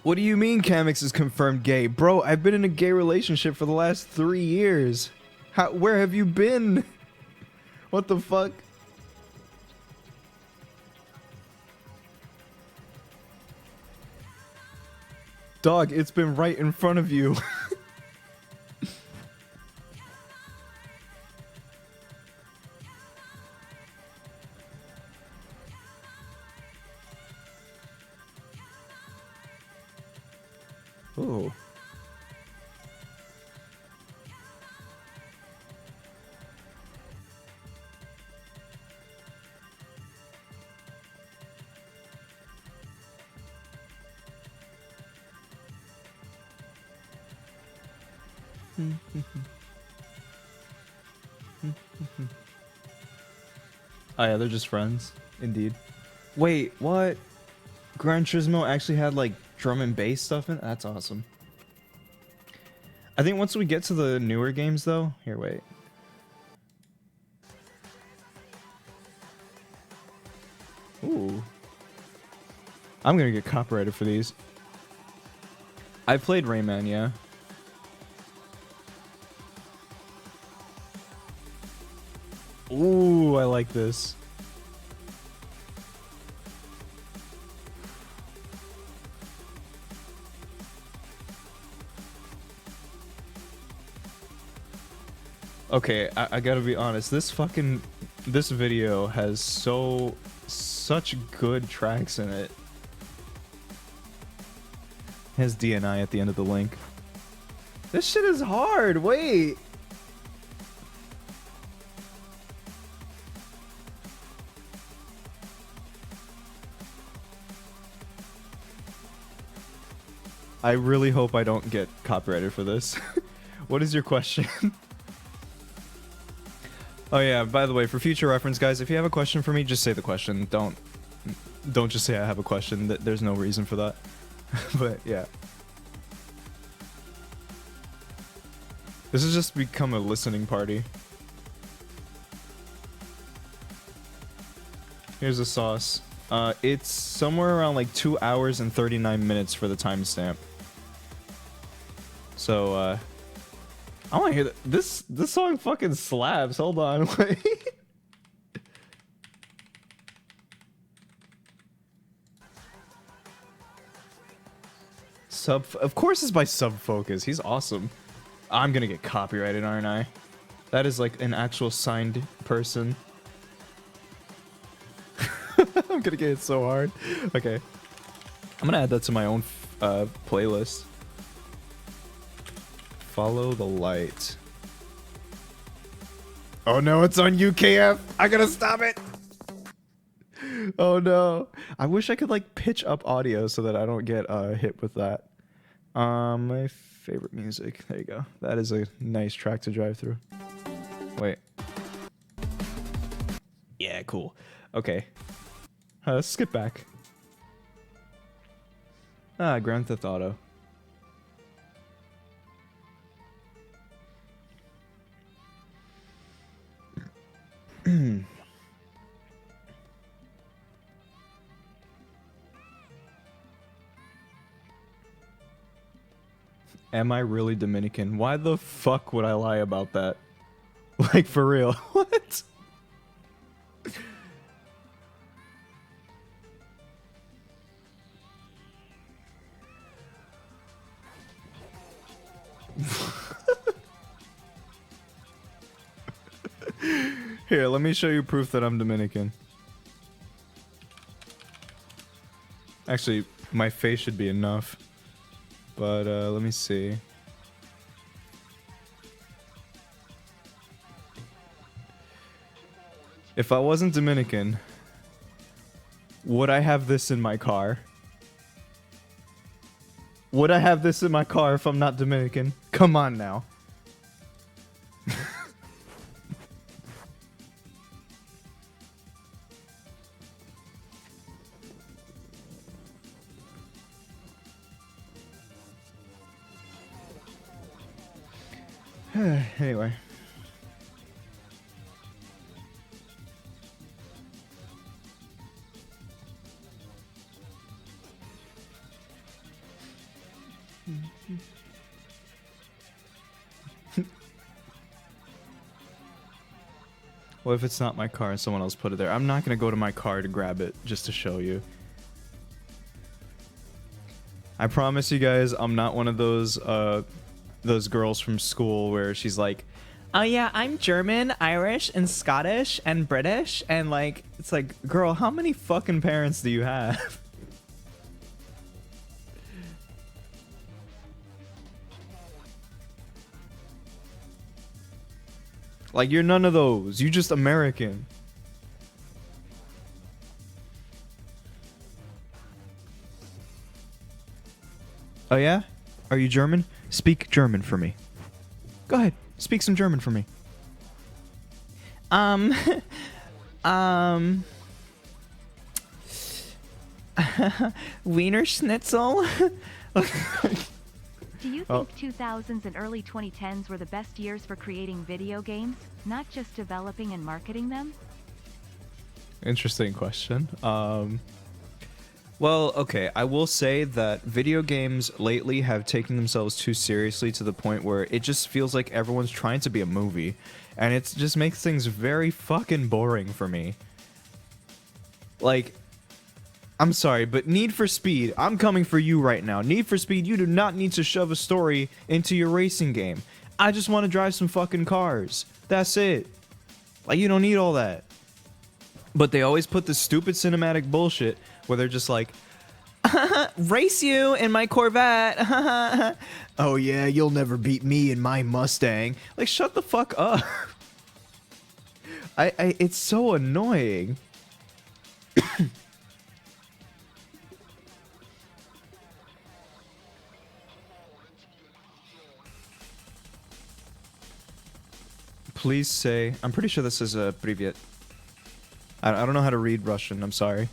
What do you mean Kamex is confirmed gay? Bro, I've been in a gay relationship for the last 3 years. Where have you been? What the fuck? Dog, it's been right in front of you. Ooh. Oh yeah, they're just friends. Indeed. Wait, what? Gran Turismo actually had like drum and bass stuff in it? That's awesome. I think once we get to the newer games though... Here, wait. Ooh. I'm gonna get copyrighted for these. I played Rayman, yeah. Ooh, I like this. Okay, I gotta be honest. This video has such good tracks in it. It has DNI at the end of the link. This shit is hard. Wait. I really hope I don't get copyrighted for this. What is your question? Oh yeah, by the way, for future reference, guys, if you have a question for me, just say the question. Don't just say I have a question. There's no reason for that. But yeah. This has just become a listening party. Here's the sauce. It's somewhere around like 2 hours and 39 minutes for the timestamp. So, I want to hear that. This song fucking slaps. Hold on, wait. Of course it's by Sub Focus. He's awesome. I'm gonna get copyrighted, aren't I? That is like an actual signed person. I'm gonna get it so hard. Okay. I'm gonna add that to my own playlist. Follow the light. Oh no, it's on UKF. I gotta stop it. Oh no. I wish I could like pitch up audio so that I don't get hit with that. My favorite music. There you go. That is a nice track to drive through. Wait. Yeah, cool. Okay. Skip back. Grand Theft Auto. Am I really Dominican? Why the fuck would I lie about that? Like, for real. What? Here, let me show you proof that I'm Dominican. Actually, my face should be enough. But, let me see. If I wasn't Dominican, would I have this in my car? Would I have this in my car if I'm not Dominican? Come on now. Anyway. What if it's not my car and someone else put it there? I'm not gonna go to my car to grab it just to show you. I promise you guys, I'm not one of those girls from school where she's like, oh yeah, I'm German, Irish, and Scottish, and British, and like, it's like, girl, how many fucking parents do you have? Like, you're none of those. You just American. Oh yeah? Are you German? Speak German for me. Go ahead. Speak some German for me. Wiener Schnitzel? Do you think 2000s and early 2010s were the best years for creating video games, not just developing and marketing them? Interesting question. Well, okay, I will say that video games lately have taken themselves too seriously to the point where it just feels like everyone's trying to be a movie, and it just makes things very fucking boring for me. Like, I'm sorry, but Need for Speed, I'm coming for you right now. Need for Speed, you do not need to shove a story into your racing game. I just want to drive some fucking cars. That's it. Like, you don't need all that. But they always put this stupid cinematic bullshit where they're just like, race you in my Corvette. Oh yeah, you'll never beat me in my Mustang. Like, shut the fuck up. It's so annoying. Please say, I'm pretty sure this is a Privyet. I don't know how to read Russian, I'm sorry.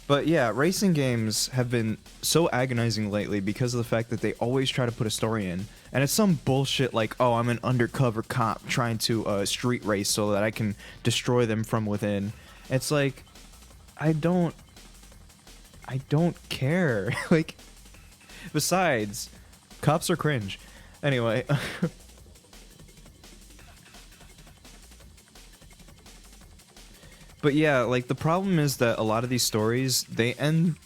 But yeah, racing games have been so agonizing lately because of the fact that they always try to put a story in. And it's some bullshit like, oh, I'm an undercover cop trying to street race so that I can destroy them from within. It's like, I don't care. Like, besides, cops are cringe. Anyway. But yeah, like, the problem is that a lot of these stories, they end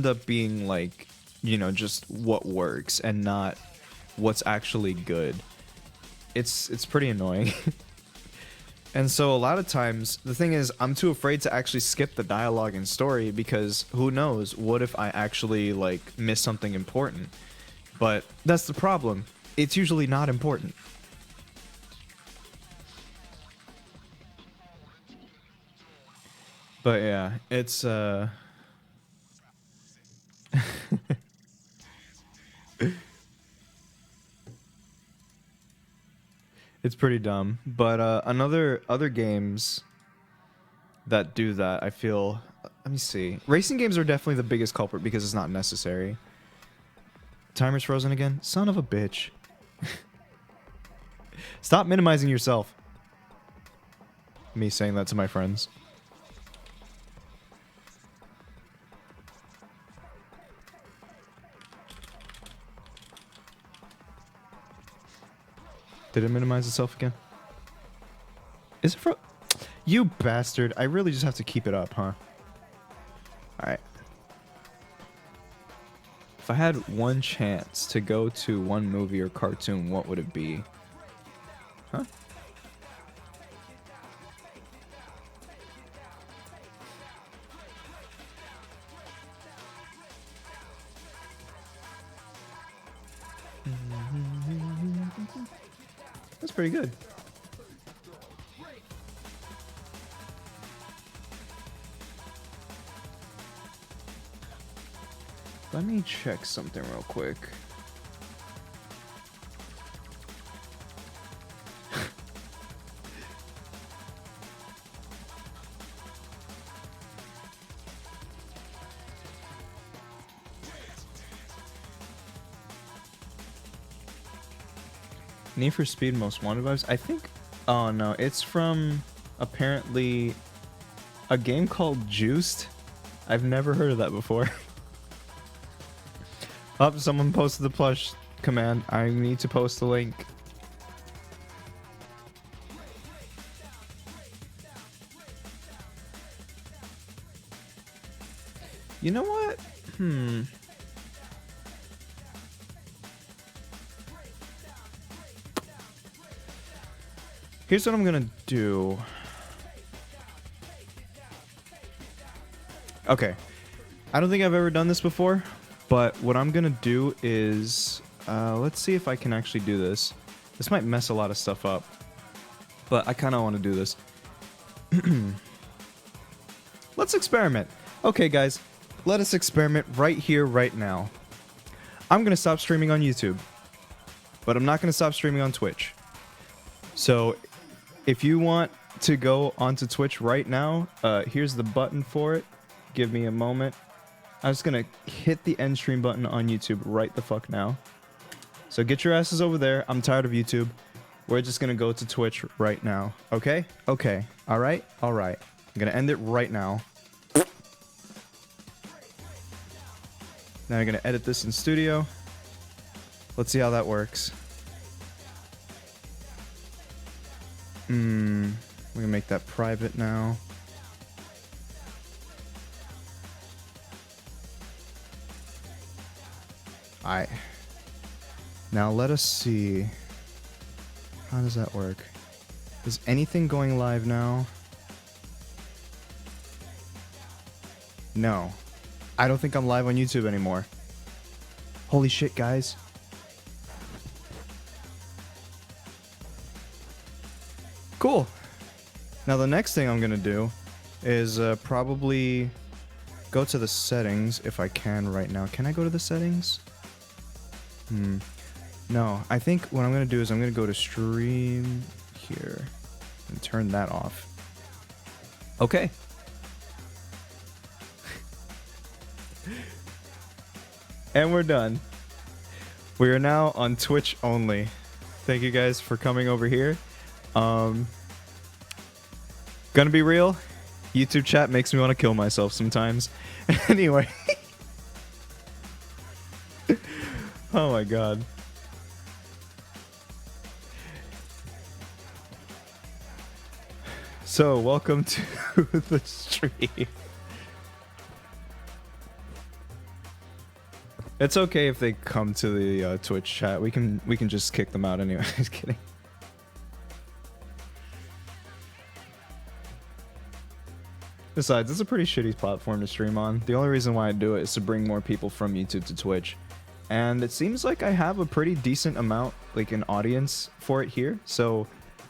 up being like, you know, just what works and not what's actually good. It's pretty annoying. And so a lot of times, the thing is, I'm too afraid to actually skip the dialogue and story because who knows, what if I actually, like, miss something important? But that's the problem. It's usually not important. But yeah, it's it's pretty dumb. But other games that do that, I feel. Let me see. Racing games are definitely the biggest culprit because it's not necessary. Timer's frozen again. Son of a bitch. Stop minimizing yourself. Me saying that to my friends. Did it minimize itself again? Is it You bastard. I really just have to keep it up, huh? Alright. If I had one chance to go to one movie or cartoon, what would it be? Huh? That's pretty good. Let me check something real quick. Need for Speed Most Wanted vibes? I think... Oh no, it's from apparently a game called Juiced. I've never heard of that before. Oh, someone posted the plush command. I need to post the link. You know what? Here's what I'm gonna do. Okay. I don't think I've ever done this before, but what I'm gonna do is... let's see if I can actually do this. This might mess a lot of stuff up, but I kind of want to do this. Let's experiment. Okay, guys. Let us experiment right here, right now. I'm gonna stop streaming on YouTube, but I'm not gonna stop streaming on Twitch. So... if you want to go onto Twitch right now, here's the button for it. Give me a moment. I'm just gonna hit the end stream button on YouTube right the fuck now. So get your asses over there. I'm tired of YouTube. We're just gonna go to Twitch right now. Okay? Okay. Alright? Alright. I'm gonna end it right now. Now I'm gonna edit this in Studio. Let's see how that works. We're gonna make that private now. Alright. Now let us see. How does that work? Is anything going live now? No. I don't think I'm live on YouTube anymore. Holy shit, guys. Cool. Now the next thing I'm gonna do is probably go to the settings if I can right now. Can I go to the settings? No, I think what I'm gonna do is I'm gonna go to stream here and turn that off. Okay. And we're done. We are now on Twitch only. Thank you guys for coming over here. Gonna be real, YouTube chat makes me want to kill myself sometimes. Anyway. Oh my god. So, welcome to the stream. It's okay if they come to the Twitch chat. We can just kick them out anyway. Just kidding. Besides, it's a pretty shitty platform to stream on. The only reason why I do it is to bring more people from YouTube to Twitch. And it seems like I have a pretty decent amount, like an audience for it here. So,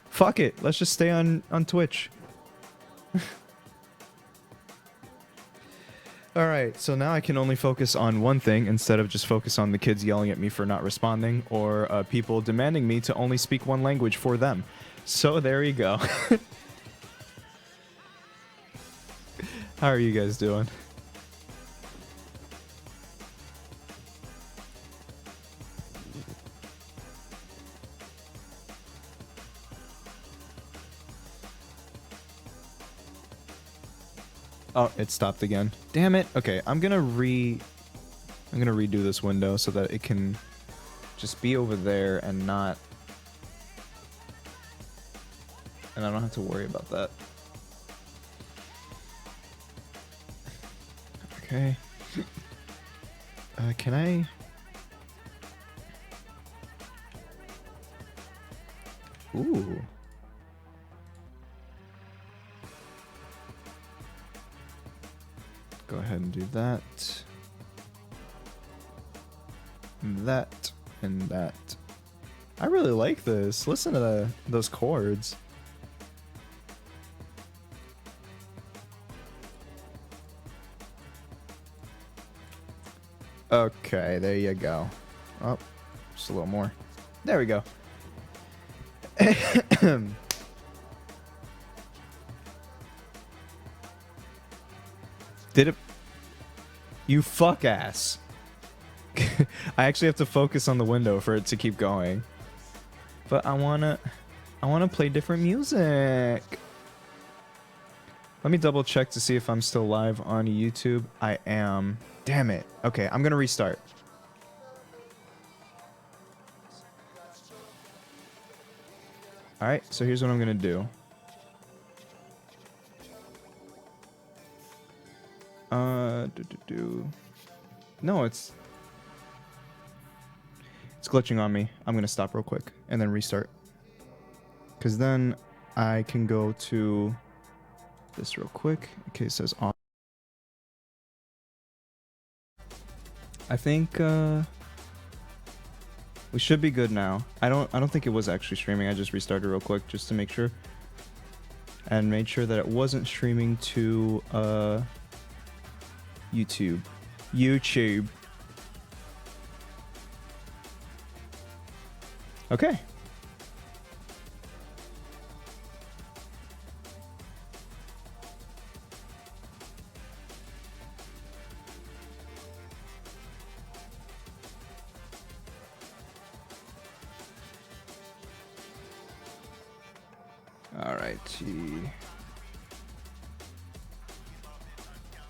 fuck it. Let's just stay on Twitch. All right, so now I can only focus on one thing instead of just focus on the kids yelling at me for not responding or people demanding me to only speak one language for them. So there you go. How are you guys doing? Oh, it stopped again. Damn it. Okay, I'm gonna redo this window so that it can just be over there and not, and I don't have to worry about that. Okay. Can I? Ooh. Go ahead and do that. That and that. I really like this. Listen to those chords. Okay, there you go. Oh, just a little more. There we go. Did it? You fuck ass. I actually have to focus on the window for it to keep going. But I wanna play different music. Let me double check to see if I'm still live on YouTube. I am. Damn it. Okay, I'm gonna restart. Alright, so here's what I'm gonna do. No, it's glitching on me. I'm gonna stop real quick and then restart. Cause then I can go to this real quick. Okay, it says on. I think we should be good now. I don't think it was actually streaming. I just restarted real quick just to make sure. And made sure that it wasn't streaming to YouTube. Okay. Alrighty.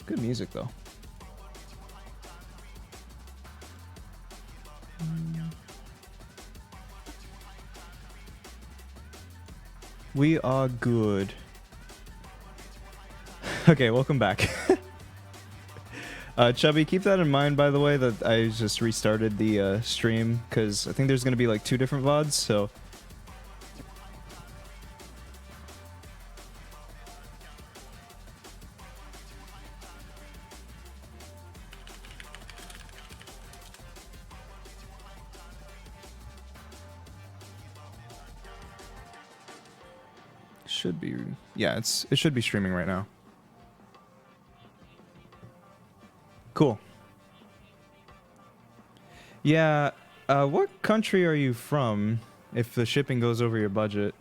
Good music though. We are good. Okay, welcome back. Chubby, keep that in mind, by the way, that I just restarted the stream, because I think there's going to be like 2 different VODs, so... Should be, yeah, it should be streaming right now. Cool. Yeah, what country are you from if the shipping goes over your budget?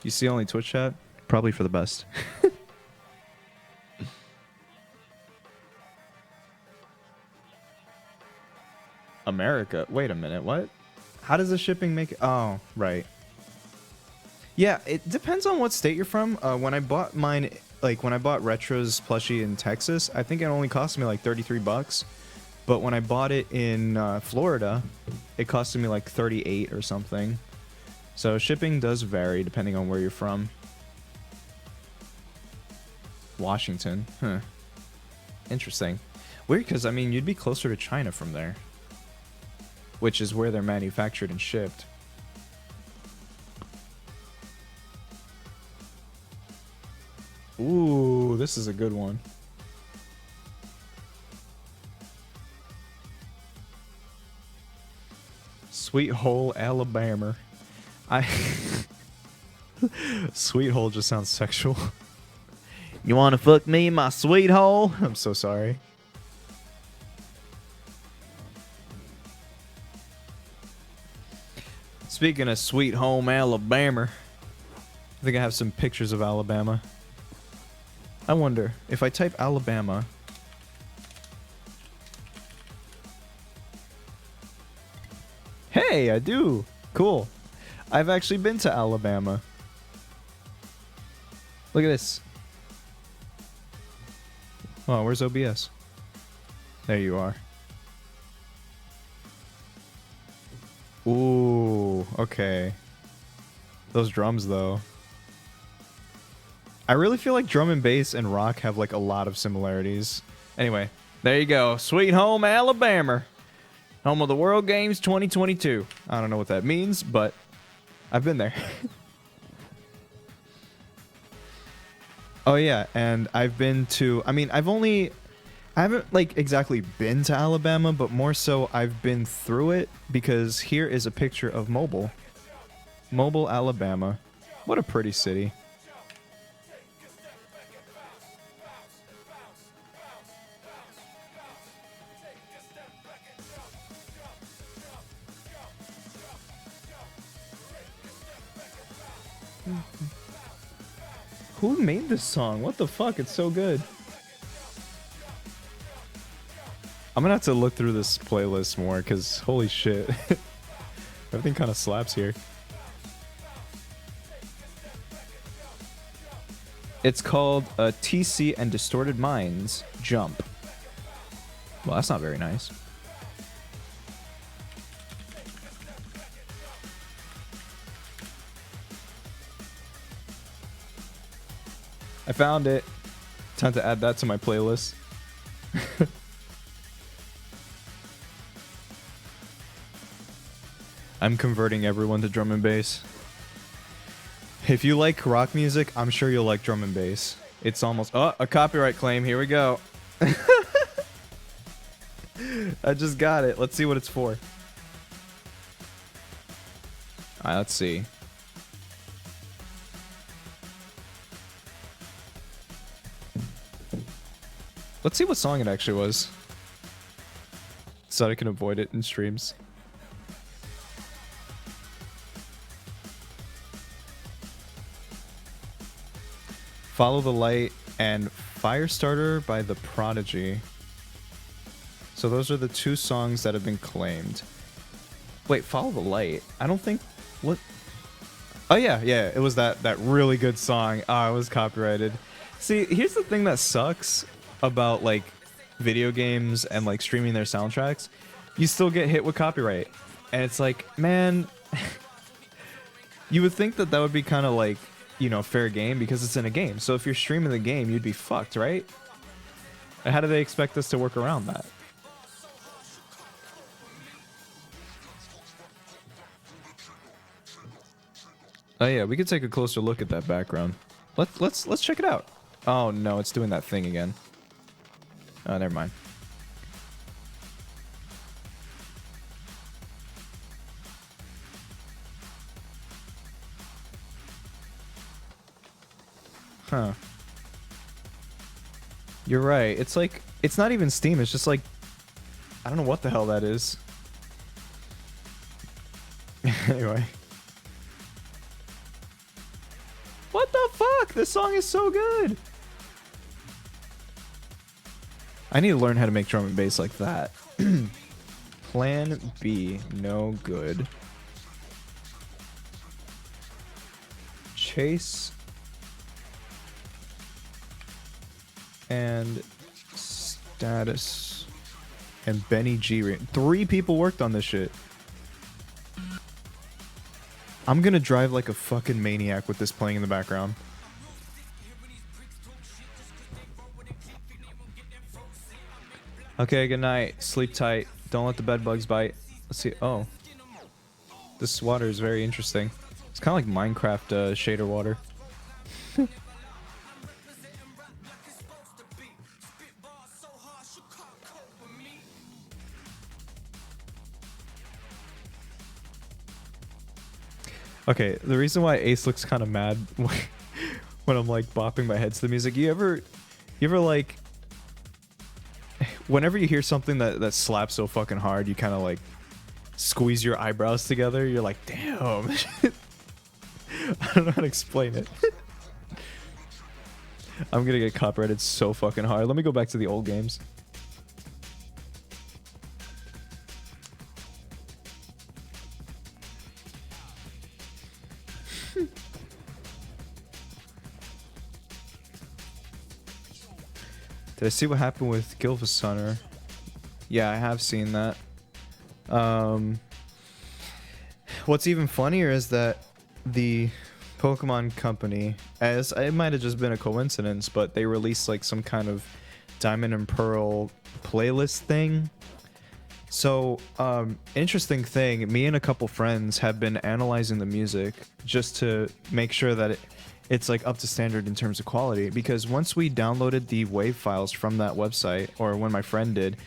You see only Twitch chat? Probably for the best. America. Wait a minute, what? How does the shipping make it? Oh, right. Yeah, it depends on what state you're from. When I bought mine, like when I bought Retro's plushie in Texas, I think it only cost me like 33 bucks. But when I bought it in Florida, it costed me like 38 or something. So shipping does vary depending on where you're from. Washington. Huh. Interesting. Weird, because I mean, you'd be closer to China from there. Which is where they're manufactured and shipped. Ooh, this is a good one. Sweet Hole, Alabama. Sweet hole just sounds sexual. You want to fuck me in my sweet hole? I'm so sorry. Speaking of sweet home Alabama, I think I have some pictures of Alabama. I wonder if I type Alabama. Hey, I do. Cool. I've actually been to Alabama. Look at this. Oh, where's OBS? There you are. Ooh, okay. Those drums, though. I really feel like drum and bass and rock have, like, a lot of similarities. Anyway, there you go. Sweet home Alabama. Home of the World Games 2022. I don't know what that means, but I've been there. Oh, yeah, and I've been to... I mean, I haven't, like, exactly been to Alabama, but more so I've been through it, because here is a picture of Mobile. Mobile, Alabama. What a pretty city. Who made this song? What the fuck? It's so good. I'm gonna have to look through this playlist more, because holy shit. Everything kind of slaps here. It's called TC and Distorted Minds Jump. Well, that's not very nice. I found it. Time to add that to my playlist. I'm converting everyone to drum and bass. If you like rock music, I'm sure you'll like drum and bass. It's almost... Oh, a copyright claim. Here we go. I just got it. Let's see what it's for. Alright, let's see. Let's see what song it actually was, so I can avoid it in streams. Follow the Light and Firestarter by The Prodigy. So those are the two songs that have been claimed. Wait, Follow the Light? I don't think... What? Oh yeah, it was that really good song. Oh, it was copyrighted. See, here's the thing that sucks about, like, video games and, like, streaming their soundtracks. You still get hit with copyright. And it's like, man... you would think that would be kind of, like, you know, fair game because it's in a game. So if you're streaming the game, you'd be fucked, right? And how do they expect us to work around that? Oh yeah, we could take a closer look at that background. Let's check it out. Oh no, it's doing that thing again. Oh, never mind. Huh. You're right. It's like, it's not even Steam. It's just like, I don't know what the hell that is. Anyway. What the fuck? This song is so good. I need to learn how to make drum and bass like that. Plan B, no good. Chase and Status and Benny G. 3 people worked on this shit. I'm gonna drive like a fucking maniac with this playing in the background. Okay, good night. Sleep tight. Don't let the bed bugs bite. Let's see. Oh. This water is very interesting. It's kind of like Minecraft shader water. Okay, the reason why Ace looks kind of mad when I'm like bopping my head to the music, you ever like, whenever you hear something that slaps so fucking hard, you kind of like squeeze your eyebrows together. You're like, damn. I don't know how to explain it. I'm gonna get copyrighted so fucking hard. Let me go back to the old games. Did I see what happened with Gylfasunner? Yeah, I have seen that. What's even funnier is that the Pokemon company, as it might have just been a coincidence, but they released like some kind of Diamond and Pearl playlist thing. So, interesting thing, me and a couple friends have been analyzing the music just to make sure that it's like up to standard in terms of quality, because once we downloaded the WAV files from that website, or when my friend did,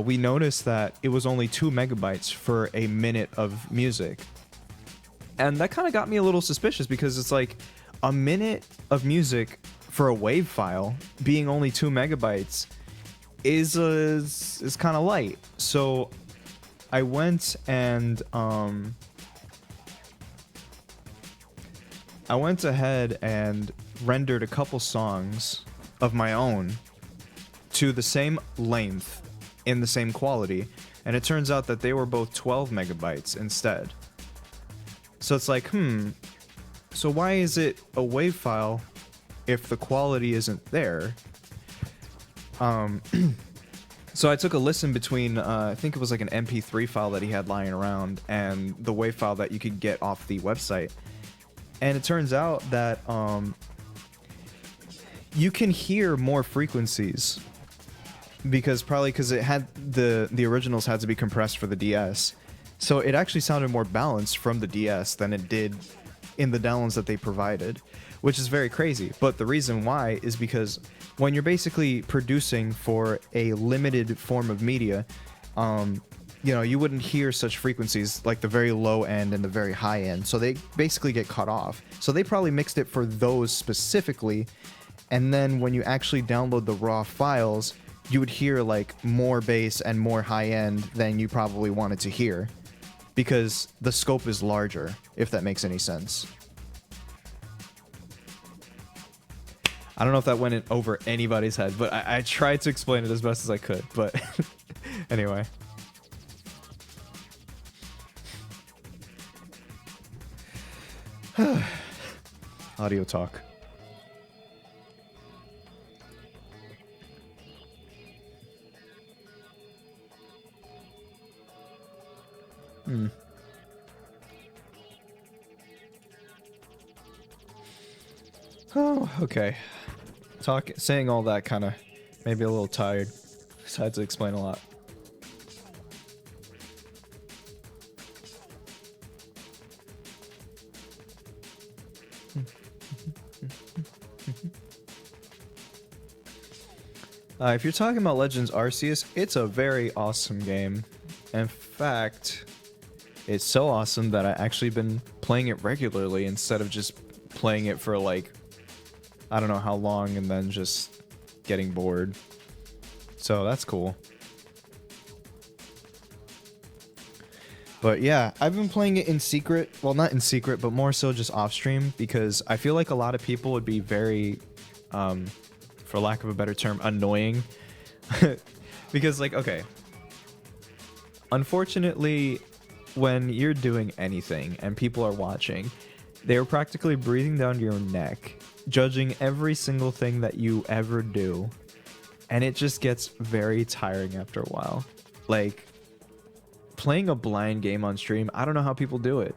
we noticed that it was only 2 megabytes for a minute of music. And that kind of got me a little suspicious, because it's like a minute of music for a WAV file being only 2 megabytes is kind of light. So I went and I went ahead and rendered a couple songs of my own to the same length in the same quality, and it turns out that they were both 12 megabytes instead. So it's like, so why is it a WAV file if the quality isn't there? So I took a listen between, I think it was like an MP3 file that he had lying around and the WAV file that you could get off the website. And it turns out that you can hear more frequencies, because it had the originals had to be compressed for the DS. So it actually sounded more balanced from the DS than it did in the downloads that they provided, which is very crazy. But the reason why is because when you're basically producing for a limited form of media, you know, you wouldn't hear such frequencies like the very low end and the very high end. So they basically get cut off. So they probably mixed it for those specifically. And then when you actually download the raw files, you would hear like more bass and more high end than you probably wanted to hear, because the scope is larger, if that makes any sense. I don't know if that went over anybody's head, but I tried to explain it as best as I could. But anyway. Audio talk. Oh, okay. Saying all that kind of made me a little tired. So I had to explain a lot. If you're talking about Legends Arceus, it's a very awesome game. In fact, it's so awesome that I've actually been playing it regularly instead of just playing it for like, I don't know how long and then just getting bored. So that's cool. But yeah, I've been playing it in secret. Well, not in secret, but more so just off stream, because I feel like a lot of people would be very, for lack of a better term, annoying. Because like, okay, unfortunately, when you're doing anything and people are watching, they're practically breathing down your neck, judging every single thing that you ever do, and it just gets very tiring after a while. Like, playing a blind game on stream, I don't know how people do it,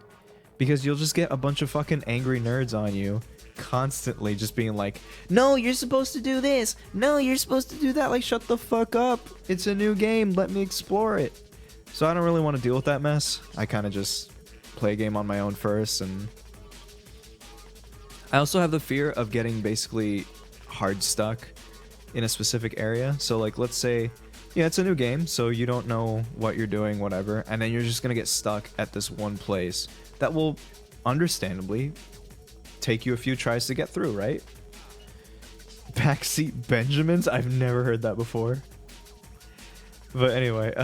because you'll just get a bunch of fucking angry nerds on you constantly just being like, no, you're supposed to do this, no, you're supposed to do that. Like, shut the fuck up, it's a new game, let me explore it. So I don't really want to deal with that mess. I kind of just play a game on my own first. And I also have the fear of getting basically hard stuck in a specific area. So like, let's say, yeah, it's a new game, so you don't know what you're doing, whatever, and then you're just gonna get stuck at this one place that will understandably take you a few tries to get through, right? Backseat Benjamins? I've never heard that before. But anyway,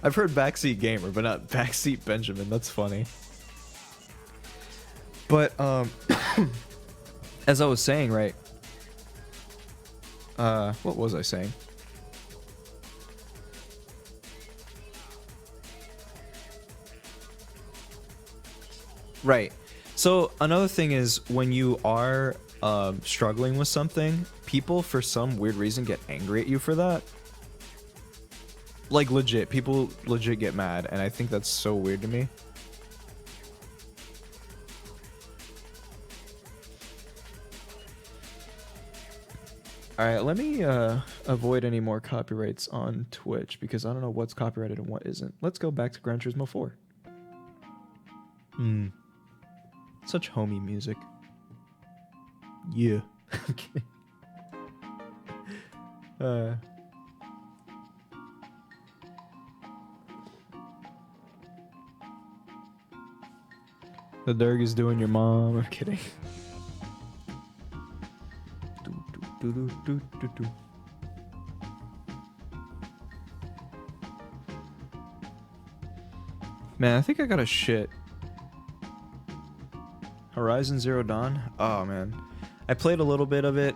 I've heard Backseat Gamer, but not Backseat Benjamin. That's funny. But as I was saying, right? What was I saying? Right. So another thing is when you are struggling with something, people for some weird reason get angry at you for that. Like legit, people legit get mad, and I think that's so weird to me. Alright, let me avoid any more copyrights on Twitch because I don't know what's copyrighted and what isn't. Let's go back to Gran Turismo 4. Such homey music. Yeah. Okay. The Derg is doing your mom. I'm kidding. Man, I think I got a shit. Horizon Zero Dawn? Oh, man. I played a little bit of it.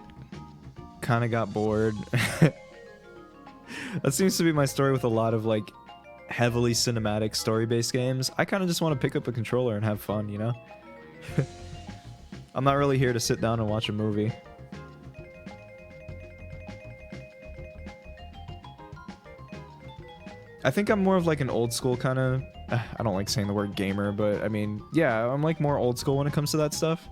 Kind of got bored. That seems to be my story with a lot of, like, heavily cinematic story-based games. I kind of just want to pick up a controller and have fun, you know? I'm not really here to sit down and watch a movie. I think I'm more of like an old school kind of... I don't like saying the word gamer, but I mean, yeah, I'm like more old school when it comes to that stuff.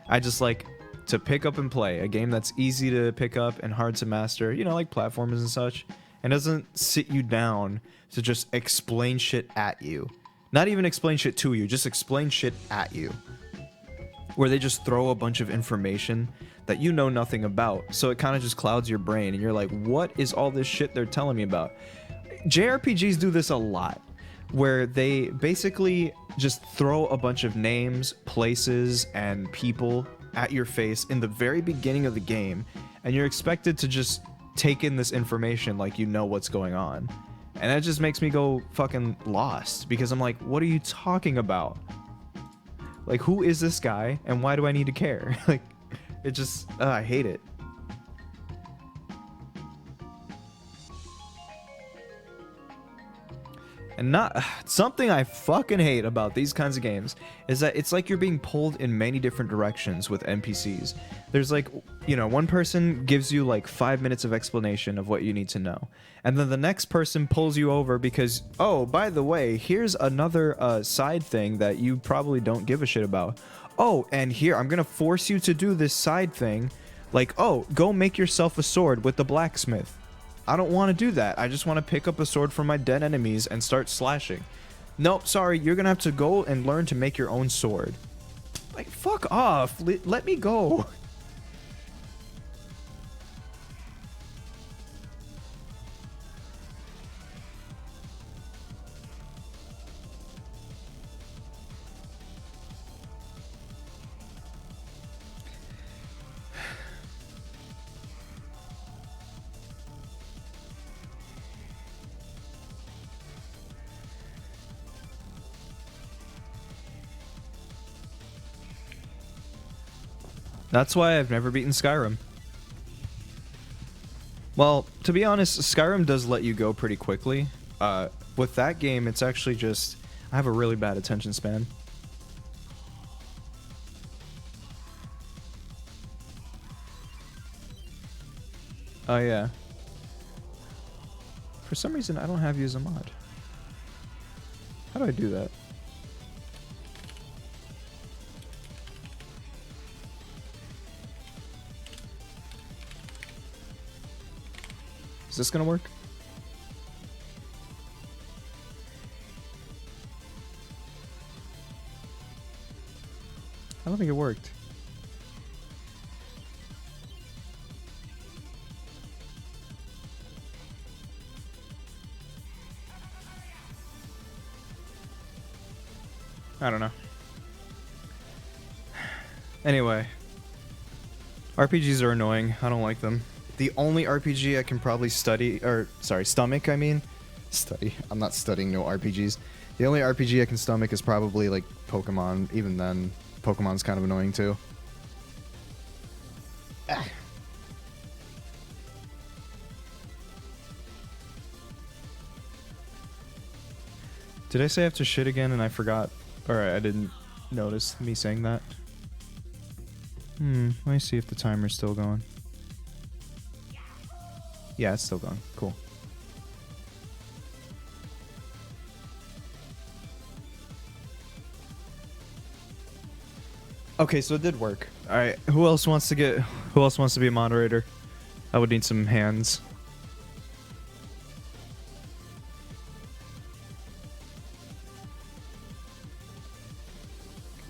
I just like to pick up and play a game that's easy to pick up and hard to master, you know, like platformers and such, and doesn't sit you down to just explain shit at you. Not even explain shit to you, just explain shit at you. Where they just throw a bunch of information that you know nothing about, so it kind of just clouds your brain, and you're like, what is all this shit they're telling me about? JRPGs do this a lot, where they basically just throw a bunch of names, places, and people at your face in the very beginning of the game, and you're expected to just take in this information like you know what's going on. And that just makes me go fucking lost, because I'm like, what are you talking about? Like, who is this guy, and why do I need to care? Like, it just, I hate it. And not something I fucking hate about these kinds of games is that it's like you're being pulled in many different directions with NPCs. There's like, you know, one person gives you like 5 minutes of explanation of what you need to know. And then the next person pulls you over because, oh, by the way, here's another side thing that you probably don't give a shit about. Oh, and here, I'm going to force you to do this side thing. Like, oh, go make yourself a sword with the blacksmith. I don't want to do that. I just want to pick up a sword from my dead enemies and start slashing. Nope, sorry, you're going to have to go and learn to make your own sword. Like, fuck off. Let me go. That's why I've never beaten Skyrim. Well, to be honest, Skyrim does let you go pretty quickly. With that game, it's actually just... I have a really bad attention span. Oh, yeah. For some reason, I don't have you as a mod. How do I do that? Is this gonna work? I don't think it worked. I don't know. Anyway, RPGs are annoying. I don't like them. The only RPG I can probably stomach, I mean. Study. I'm not studying no RPGs. The only RPG I can stomach is probably like Pokemon. Even then, Pokemon's kind of annoying too. Ah. Did I say I have to shit again and I forgot? Or I didn't notice me saying that? Let me see if the timer's still going. Yeah, it's still going. Cool. Okay, so it did work. All right, who else wants to be a moderator? I would need some hands.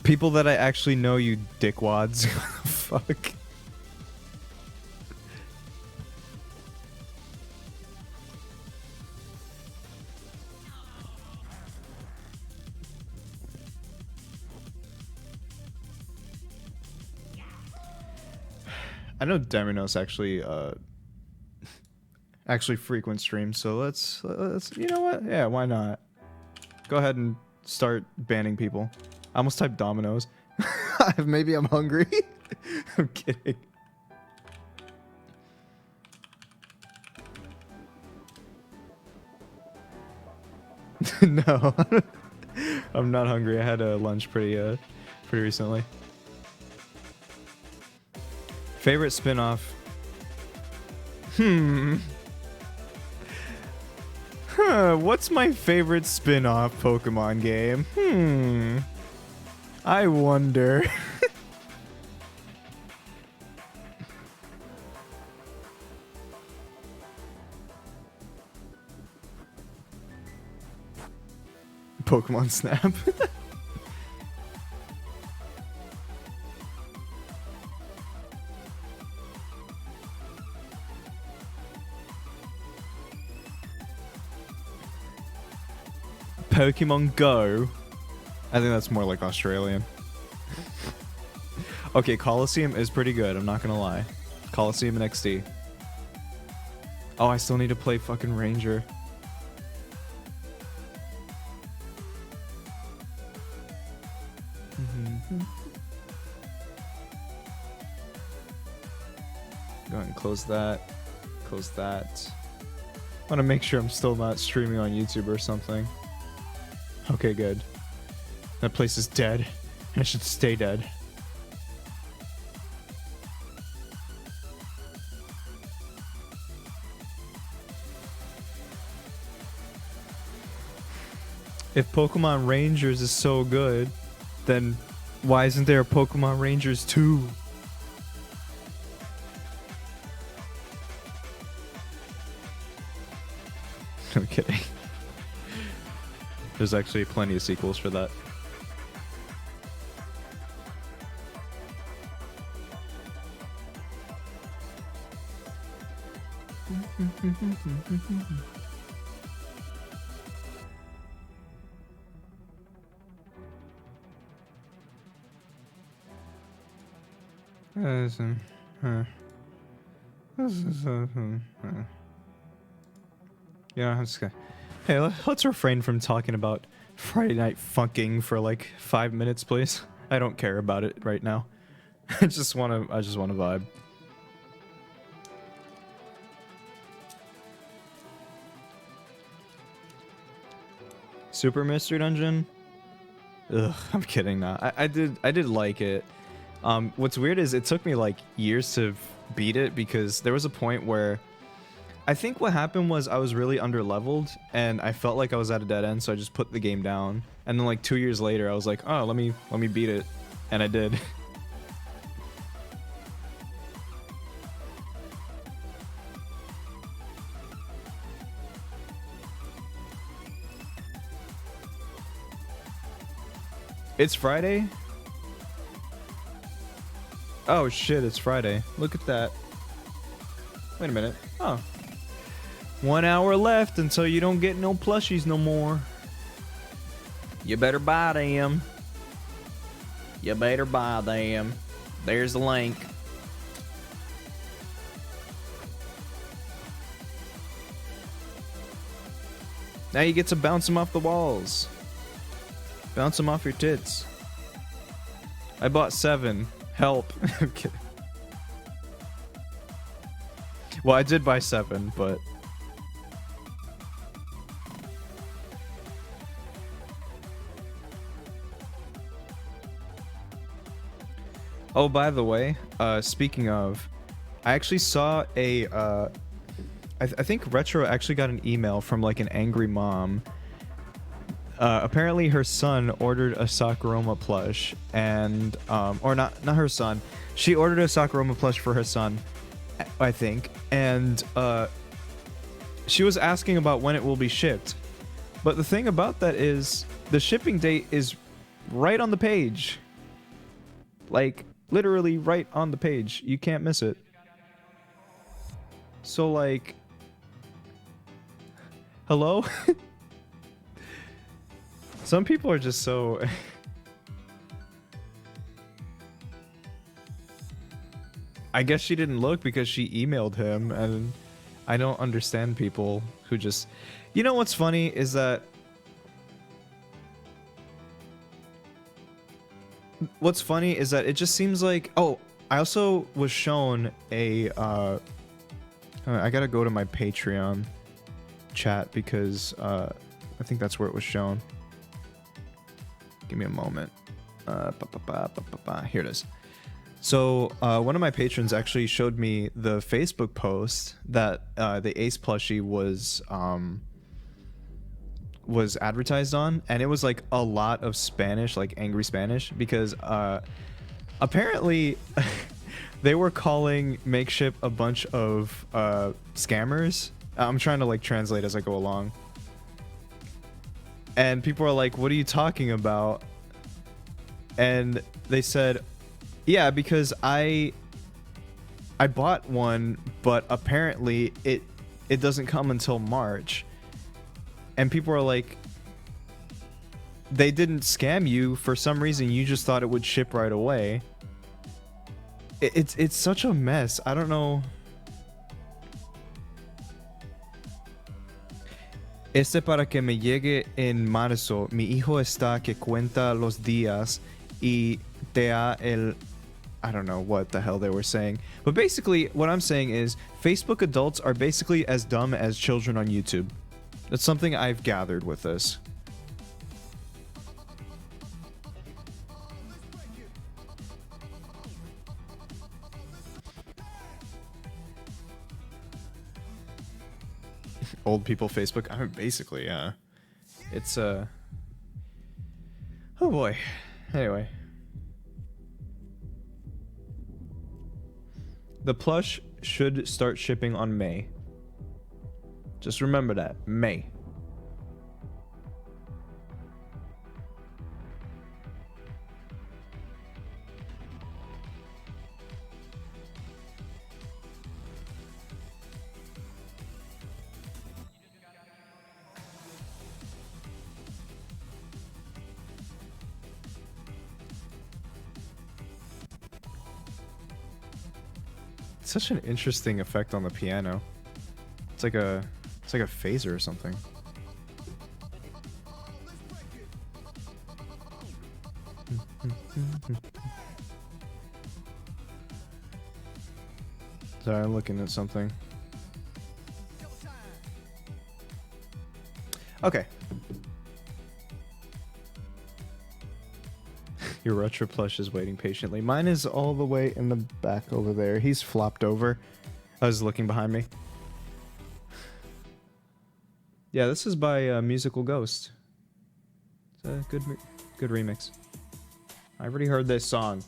People that I actually know, you dickwads. Fuck. I know Deminos actually frequent streams, so let's you know what? Yeah, why not? Go ahead and start banning people. I almost typed Domino's. Maybe I'm hungry. I'm kidding. No. I'm not hungry. I had a lunch pretty recently. Favorite spin-off? What's my favorite spin-off Pokemon game? I wonder. Pokemon Snap. Pokemon Go. I think that's more like Australian. Okay, Coliseum is pretty good, I'm not gonna lie. Coliseum and XD. Oh, I still need to play fucking Ranger. Go ahead and close that. Close that. I want to make sure I'm still not streaming on YouTube or something. Okay, good. That place is dead. And it should stay dead. If Pokemon Rangers is so good, then why isn't there a Pokemon Rangers 2? I'm kidding. There's actually plenty of sequels for that. Yeah, I'm just gonna... Hey, let's refrain from talking about Friday Night Funking for like 5 minutes, please. I don't care about it right now. I just wanna vibe. Super Mystery Dungeon? Ugh, I'm kidding now. I did like it. What's weird is it took me like years to beat it because there was a point where I think what happened was I was really underleveled and I felt like I was at a dead end, so I just put the game down. And then like 2 years later, I was like, oh, let me beat it, and I did. It's Friday? Oh shit, it's Friday. Look at that. Wait a minute. Oh. 1 hour left until you don't get no plushies no more. You better buy them. You better buy them. There's the link. Now you get to bounce them off the walls. Bounce them off your tits. I bought 7. Help. I'm kidding. Well, I did buy 7, but... Oh, by the way, speaking of, I actually saw a, I think Retro actually got an email from like an angry mom. Apparently her son ordered a Sakuroma plush and, or not her son. She ordered a Sakuroma plush for her son, I think. And, she was asking about when it will be shipped. But the thing about that is the shipping date is right on the page. Like, literally right on the page. You can't miss it. So, like... Hello? Some people are just so... I guess she didn't look because she emailed him, and I don't understand people who just... You know what's funny is that... What's funny is that it just seems like... Oh, I also was shown a... I gotta go to my Patreon chat because I think that's where it was shown. Give me a moment. Here it is. So one of my patrons actually showed me the Facebook post that the Ace plushie was advertised on, and it was like a lot of Spanish, like angry Spanish, because apparently they were calling Makeship a bunch of scammers. I'm trying to like translate as I go along, and people are like, what are you talking about? And they said, yeah, because I bought one, but apparently it doesn't come until March. And people are like, they didn't scam you. For some reason, you just thought it would ship right away. It's such a mess. I don't know. Este para que me llegue en marzo. Mi hijo está que cuenta los días y te da el... I don't know what the hell they were saying. But basically, what I'm saying is, Facebook adults are basically as dumb as children on YouTube. That's something I've gathered with this. Old people Facebook? I mean, basically, yeah. It's, Oh boy. Anyway. The plush should start shipping on May. Just remember that. May. Such an interesting effect on the piano. It's like a phaser or something. Sorry, I'm looking at something. Okay. Your retro plush is waiting patiently. Mine is all the way in the back over there. He's flopped over. I was looking behind me. Yeah, this is by Musical Ghost. It's a good remix. I already heard this song.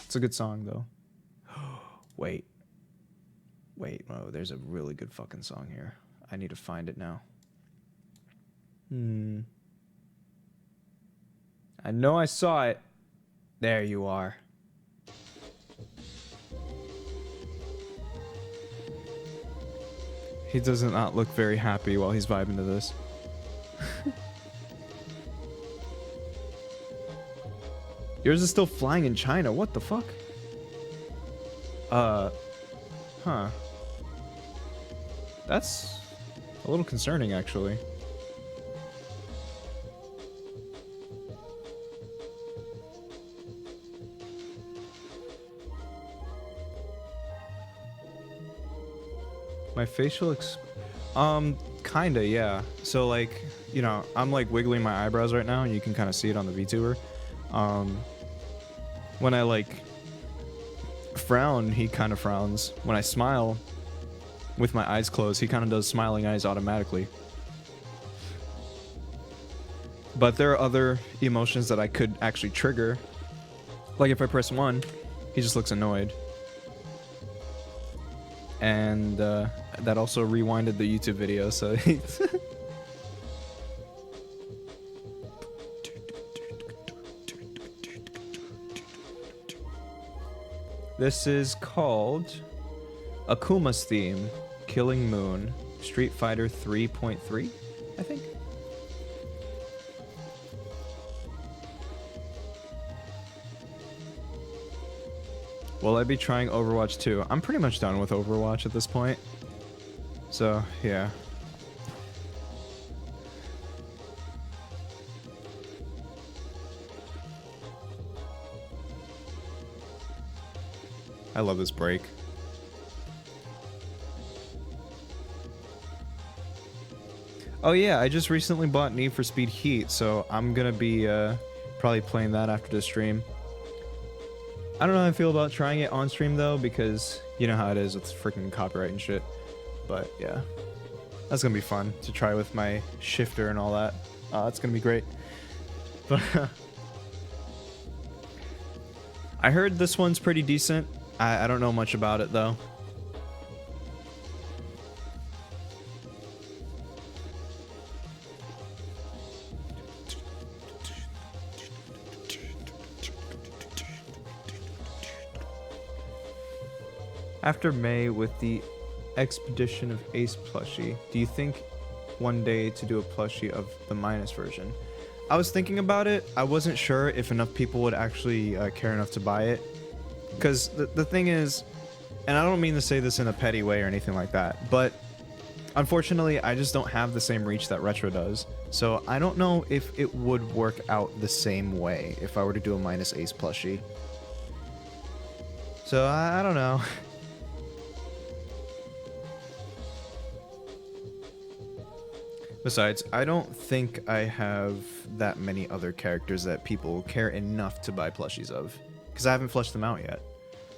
It's a good song, though. Wait. Oh, there's a really good fucking song here. I need to find it now. I know I saw it. There you are. He does not look very happy while he's vibing to this. Yours is still flying in China. What the fuck? Huh. That's a little concerning, actually. My facial kinda, yeah. So like, you know, I'm like wiggling my eyebrows right now and you can kind of see it on the VTuber. When I like frown, he kind of frowns. When I smile with my eyes closed, he kind of does smiling eyes automatically. But there are other emotions that I could actually trigger. Like if I press 1, he just looks annoyed. And that also rewinded the YouTube video, so this is called Akuma's theme, Killing Moon, Street Fighter 3.3, I think. Will I be trying Overwatch 2? I'm pretty much done with Overwatch at this point. So, yeah. I love this break. Oh yeah, I just recently bought Need for Speed Heat, so I'm gonna be probably playing that after the stream. I don't know how I feel about trying it on stream though, because you know how it is with freaking copyright and shit. But yeah, that's gonna be fun to try with my shifter and all that. It's gonna be great. But I heard this one's pretty decent. I don't know much about it though. After May with the Expedition of Ace plushie, do you think one day to do a plushie of the minus version? I was thinking about it. I wasn't sure if enough people would actually care enough to buy it. Because the thing is, and I don't mean to say this in a petty way or anything like that, but unfortunately I just don't have the same reach that Retro does. So I don't know if it would work out the same way if I were to do a minus Ace plushie. So I don't know. Besides, I don't think I have that many other characters that people care enough to buy plushies of, because I haven't fleshed them out yet.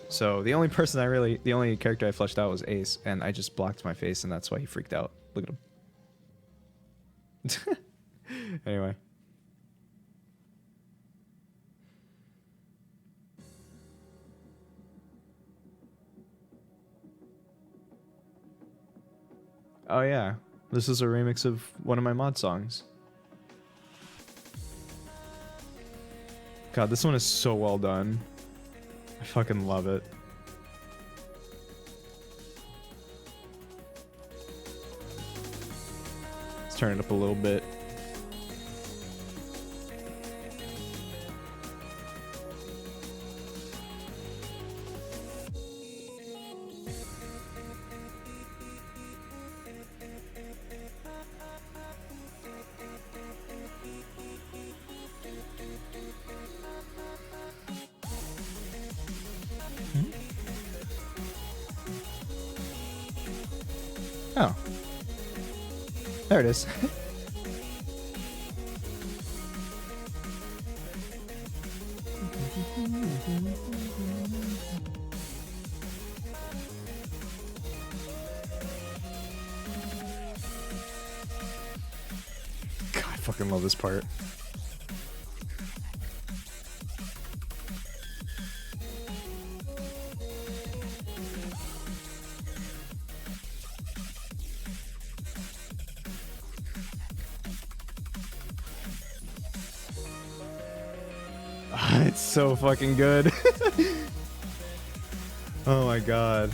So the only character I fleshed out was Ace, and I just blocked my face, and that's why he freaked out. Look at him. Anyway. Oh yeah. This is a remix of one of my mod songs. God, this one is so well done. I fucking love it. Let's turn it up a little bit. Oh. There it is. God, I fucking love this part. It's so fucking good. Oh my god.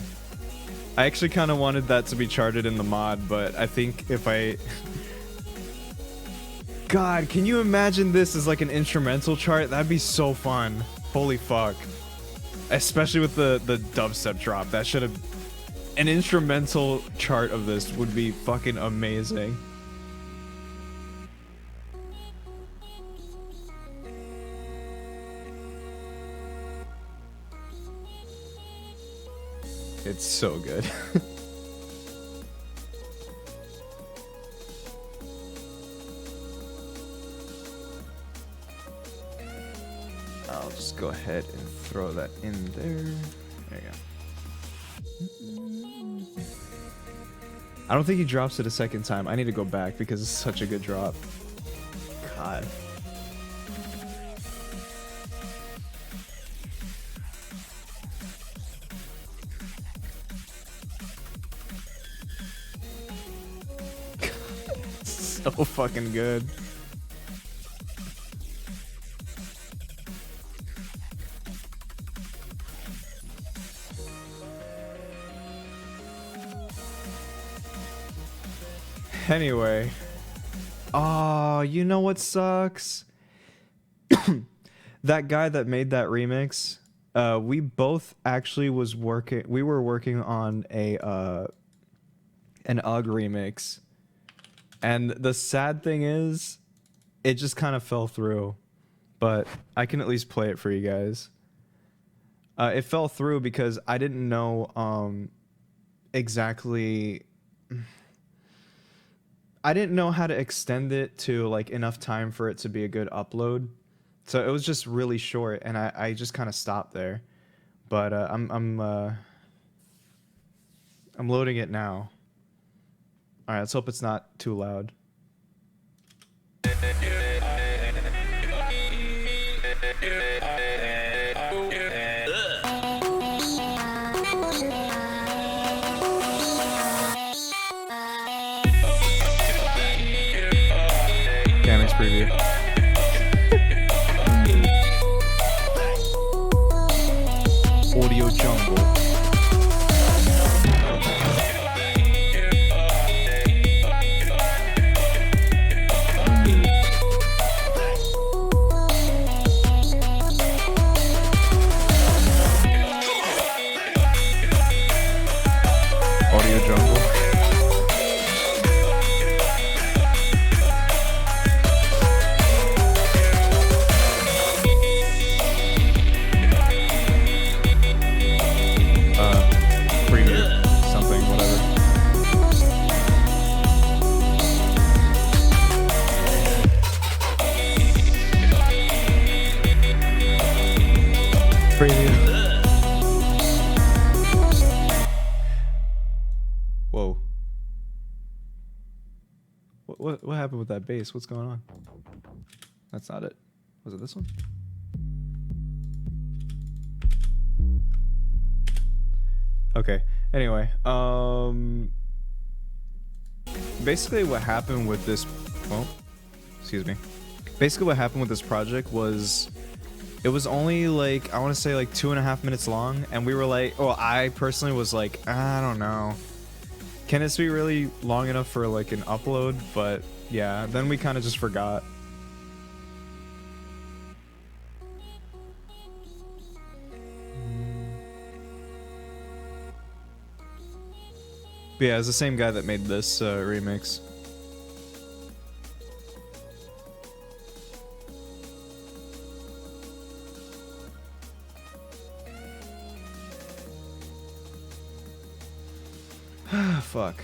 I actually kind of wanted that to be charted in the mod, but I think if I... God, can you imagine this as like an instrumental chart? That'd be so fun. Holy fuck. especially with the dubstep drop. That should have, an instrumental chart of this would be fucking amazing. It's so good. I'll just go ahead and throw that in there. There you go. I don't think he drops it a second time. I need to go back because it's such a good drop. God. So fucking good. Anyway. Oh, you know what sucks? That guy that made that remix, we both actually we were working on an UGG remix. And the sad thing is, it just kind of fell through. But I can at least play it for you guys. It fell through because I didn't know exactly... I didn't know how to extend it to like enough time for it to be a good upload. So it was just really short, and I just kind of stopped there. But I'm loading it now. All right, let's hope it's not too loud. Kamex preview. Audio jungle. Audio jungle. Preview. Something, whatever. Preview. Whoa. What happened with that bass? What's going on? That's not it. Was it this one? Okay. Anyway, basically what happened with this, well, excuse me. Basically what happened with this project was, it was only like, I want to say like 2.5 minutes long, and we were like, well, I personally was like, I don't know. Can this be really long enough for like an upload? But yeah, then we kind of just forgot. But yeah, it's the same guy that made this remix. Fuck.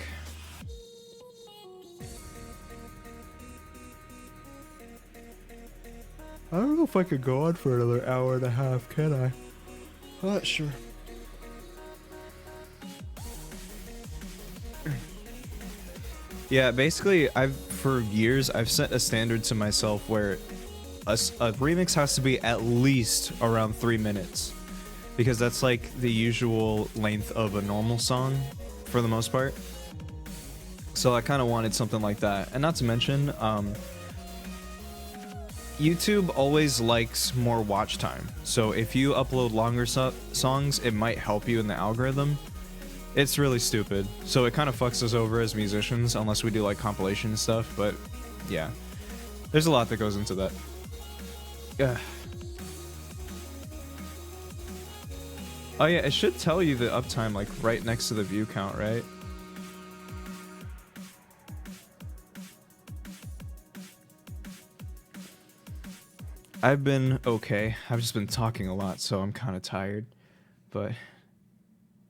I don't know if I could go on for another hour and a half, can I? I'm not sure. Yeah, basically, for years I've set a standard to myself where a remix has to be at least around 3 minutes, because that's like the usual length of a normal song for the most part. So I kind of wanted something like that, and not to mention, YouTube always likes more watch time. So if you upload longer songs, it might help you in the algorithm. It's really stupid. So it kind of fucks us over as musicians unless we do like compilation stuff, but yeah. There's a lot that goes into that. Yeah. Oh yeah, it should tell you the uptime like right next to the view count, right? I've been okay. I've just been talking a lot, so I'm kind of tired. But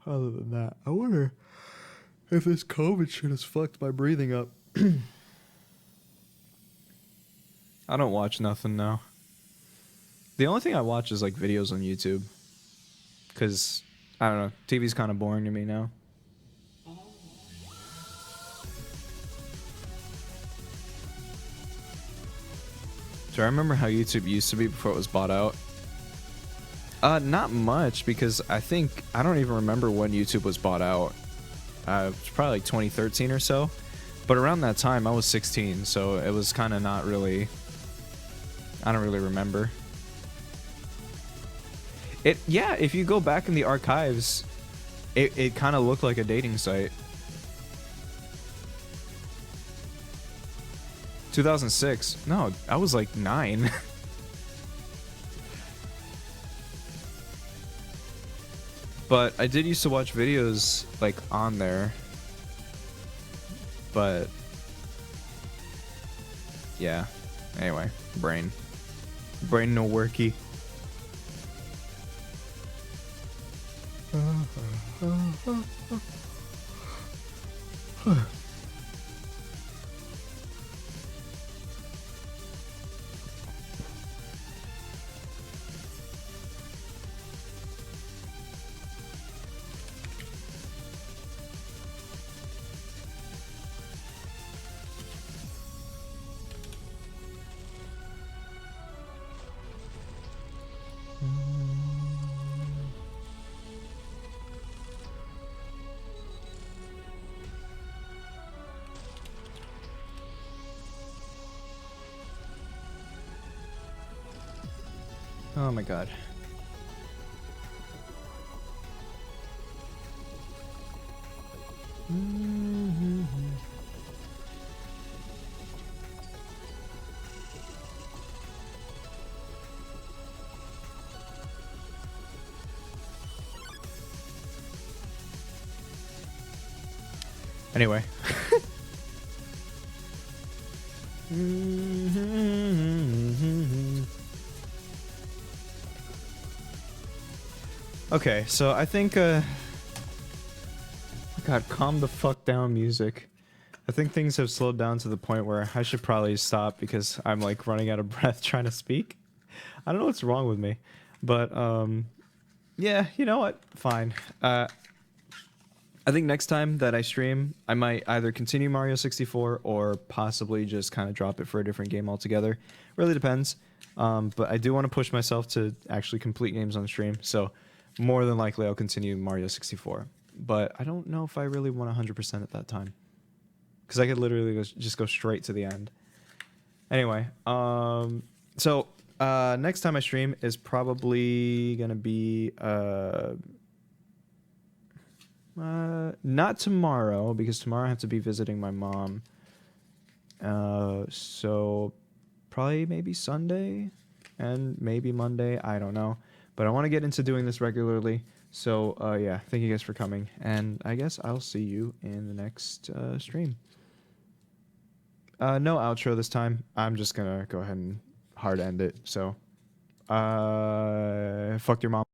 other than that, I wonder if this COVID shit has fucked my breathing up. I don't watch nothing now. The only thing I watch is like videos on YouTube. Because, I don't know, TV's kind of boring to me now. Do I remember how YouTube used to be before it was bought out? Not much, because I don't even remember when YouTube was bought out. It's probably like 2013 or so. But around that time, I was 16, so it was kind of not really... I don't really remember. Yeah, if you go back in the archives, it kind of looked like a dating site. 2006. No, I was like 9. But I did used to watch videos like on there. But yeah. Anyway, brain no worky. Oh my god. Anyway. Okay, so I think, God, calm the fuck down, music. I think things have slowed down to the point where I should probably stop because I'm, like, running out of breath trying to speak. I don't know what's wrong with me. But, yeah, you know what? Fine. I think next time that I stream, I might either continue Mario 64 or possibly just kind of drop it for a different game altogether. Really depends. But I do want to push myself to actually complete games on stream, so more than likely I'll continue Mario 64. But I don't know if I really want 100% at that time. Because I could literally just go straight to the end. Anyway, so next time I stream is probably going to be... not tomorrow, because tomorrow I have to be visiting my mom. So probably maybe Sunday and maybe Monday. I don't know. But I want to get into doing this regularly. So, yeah, thank you guys for coming. And I guess I'll see you in the next stream. No outro this time. I'm just going to go ahead and hard end it. So, fuck your mom.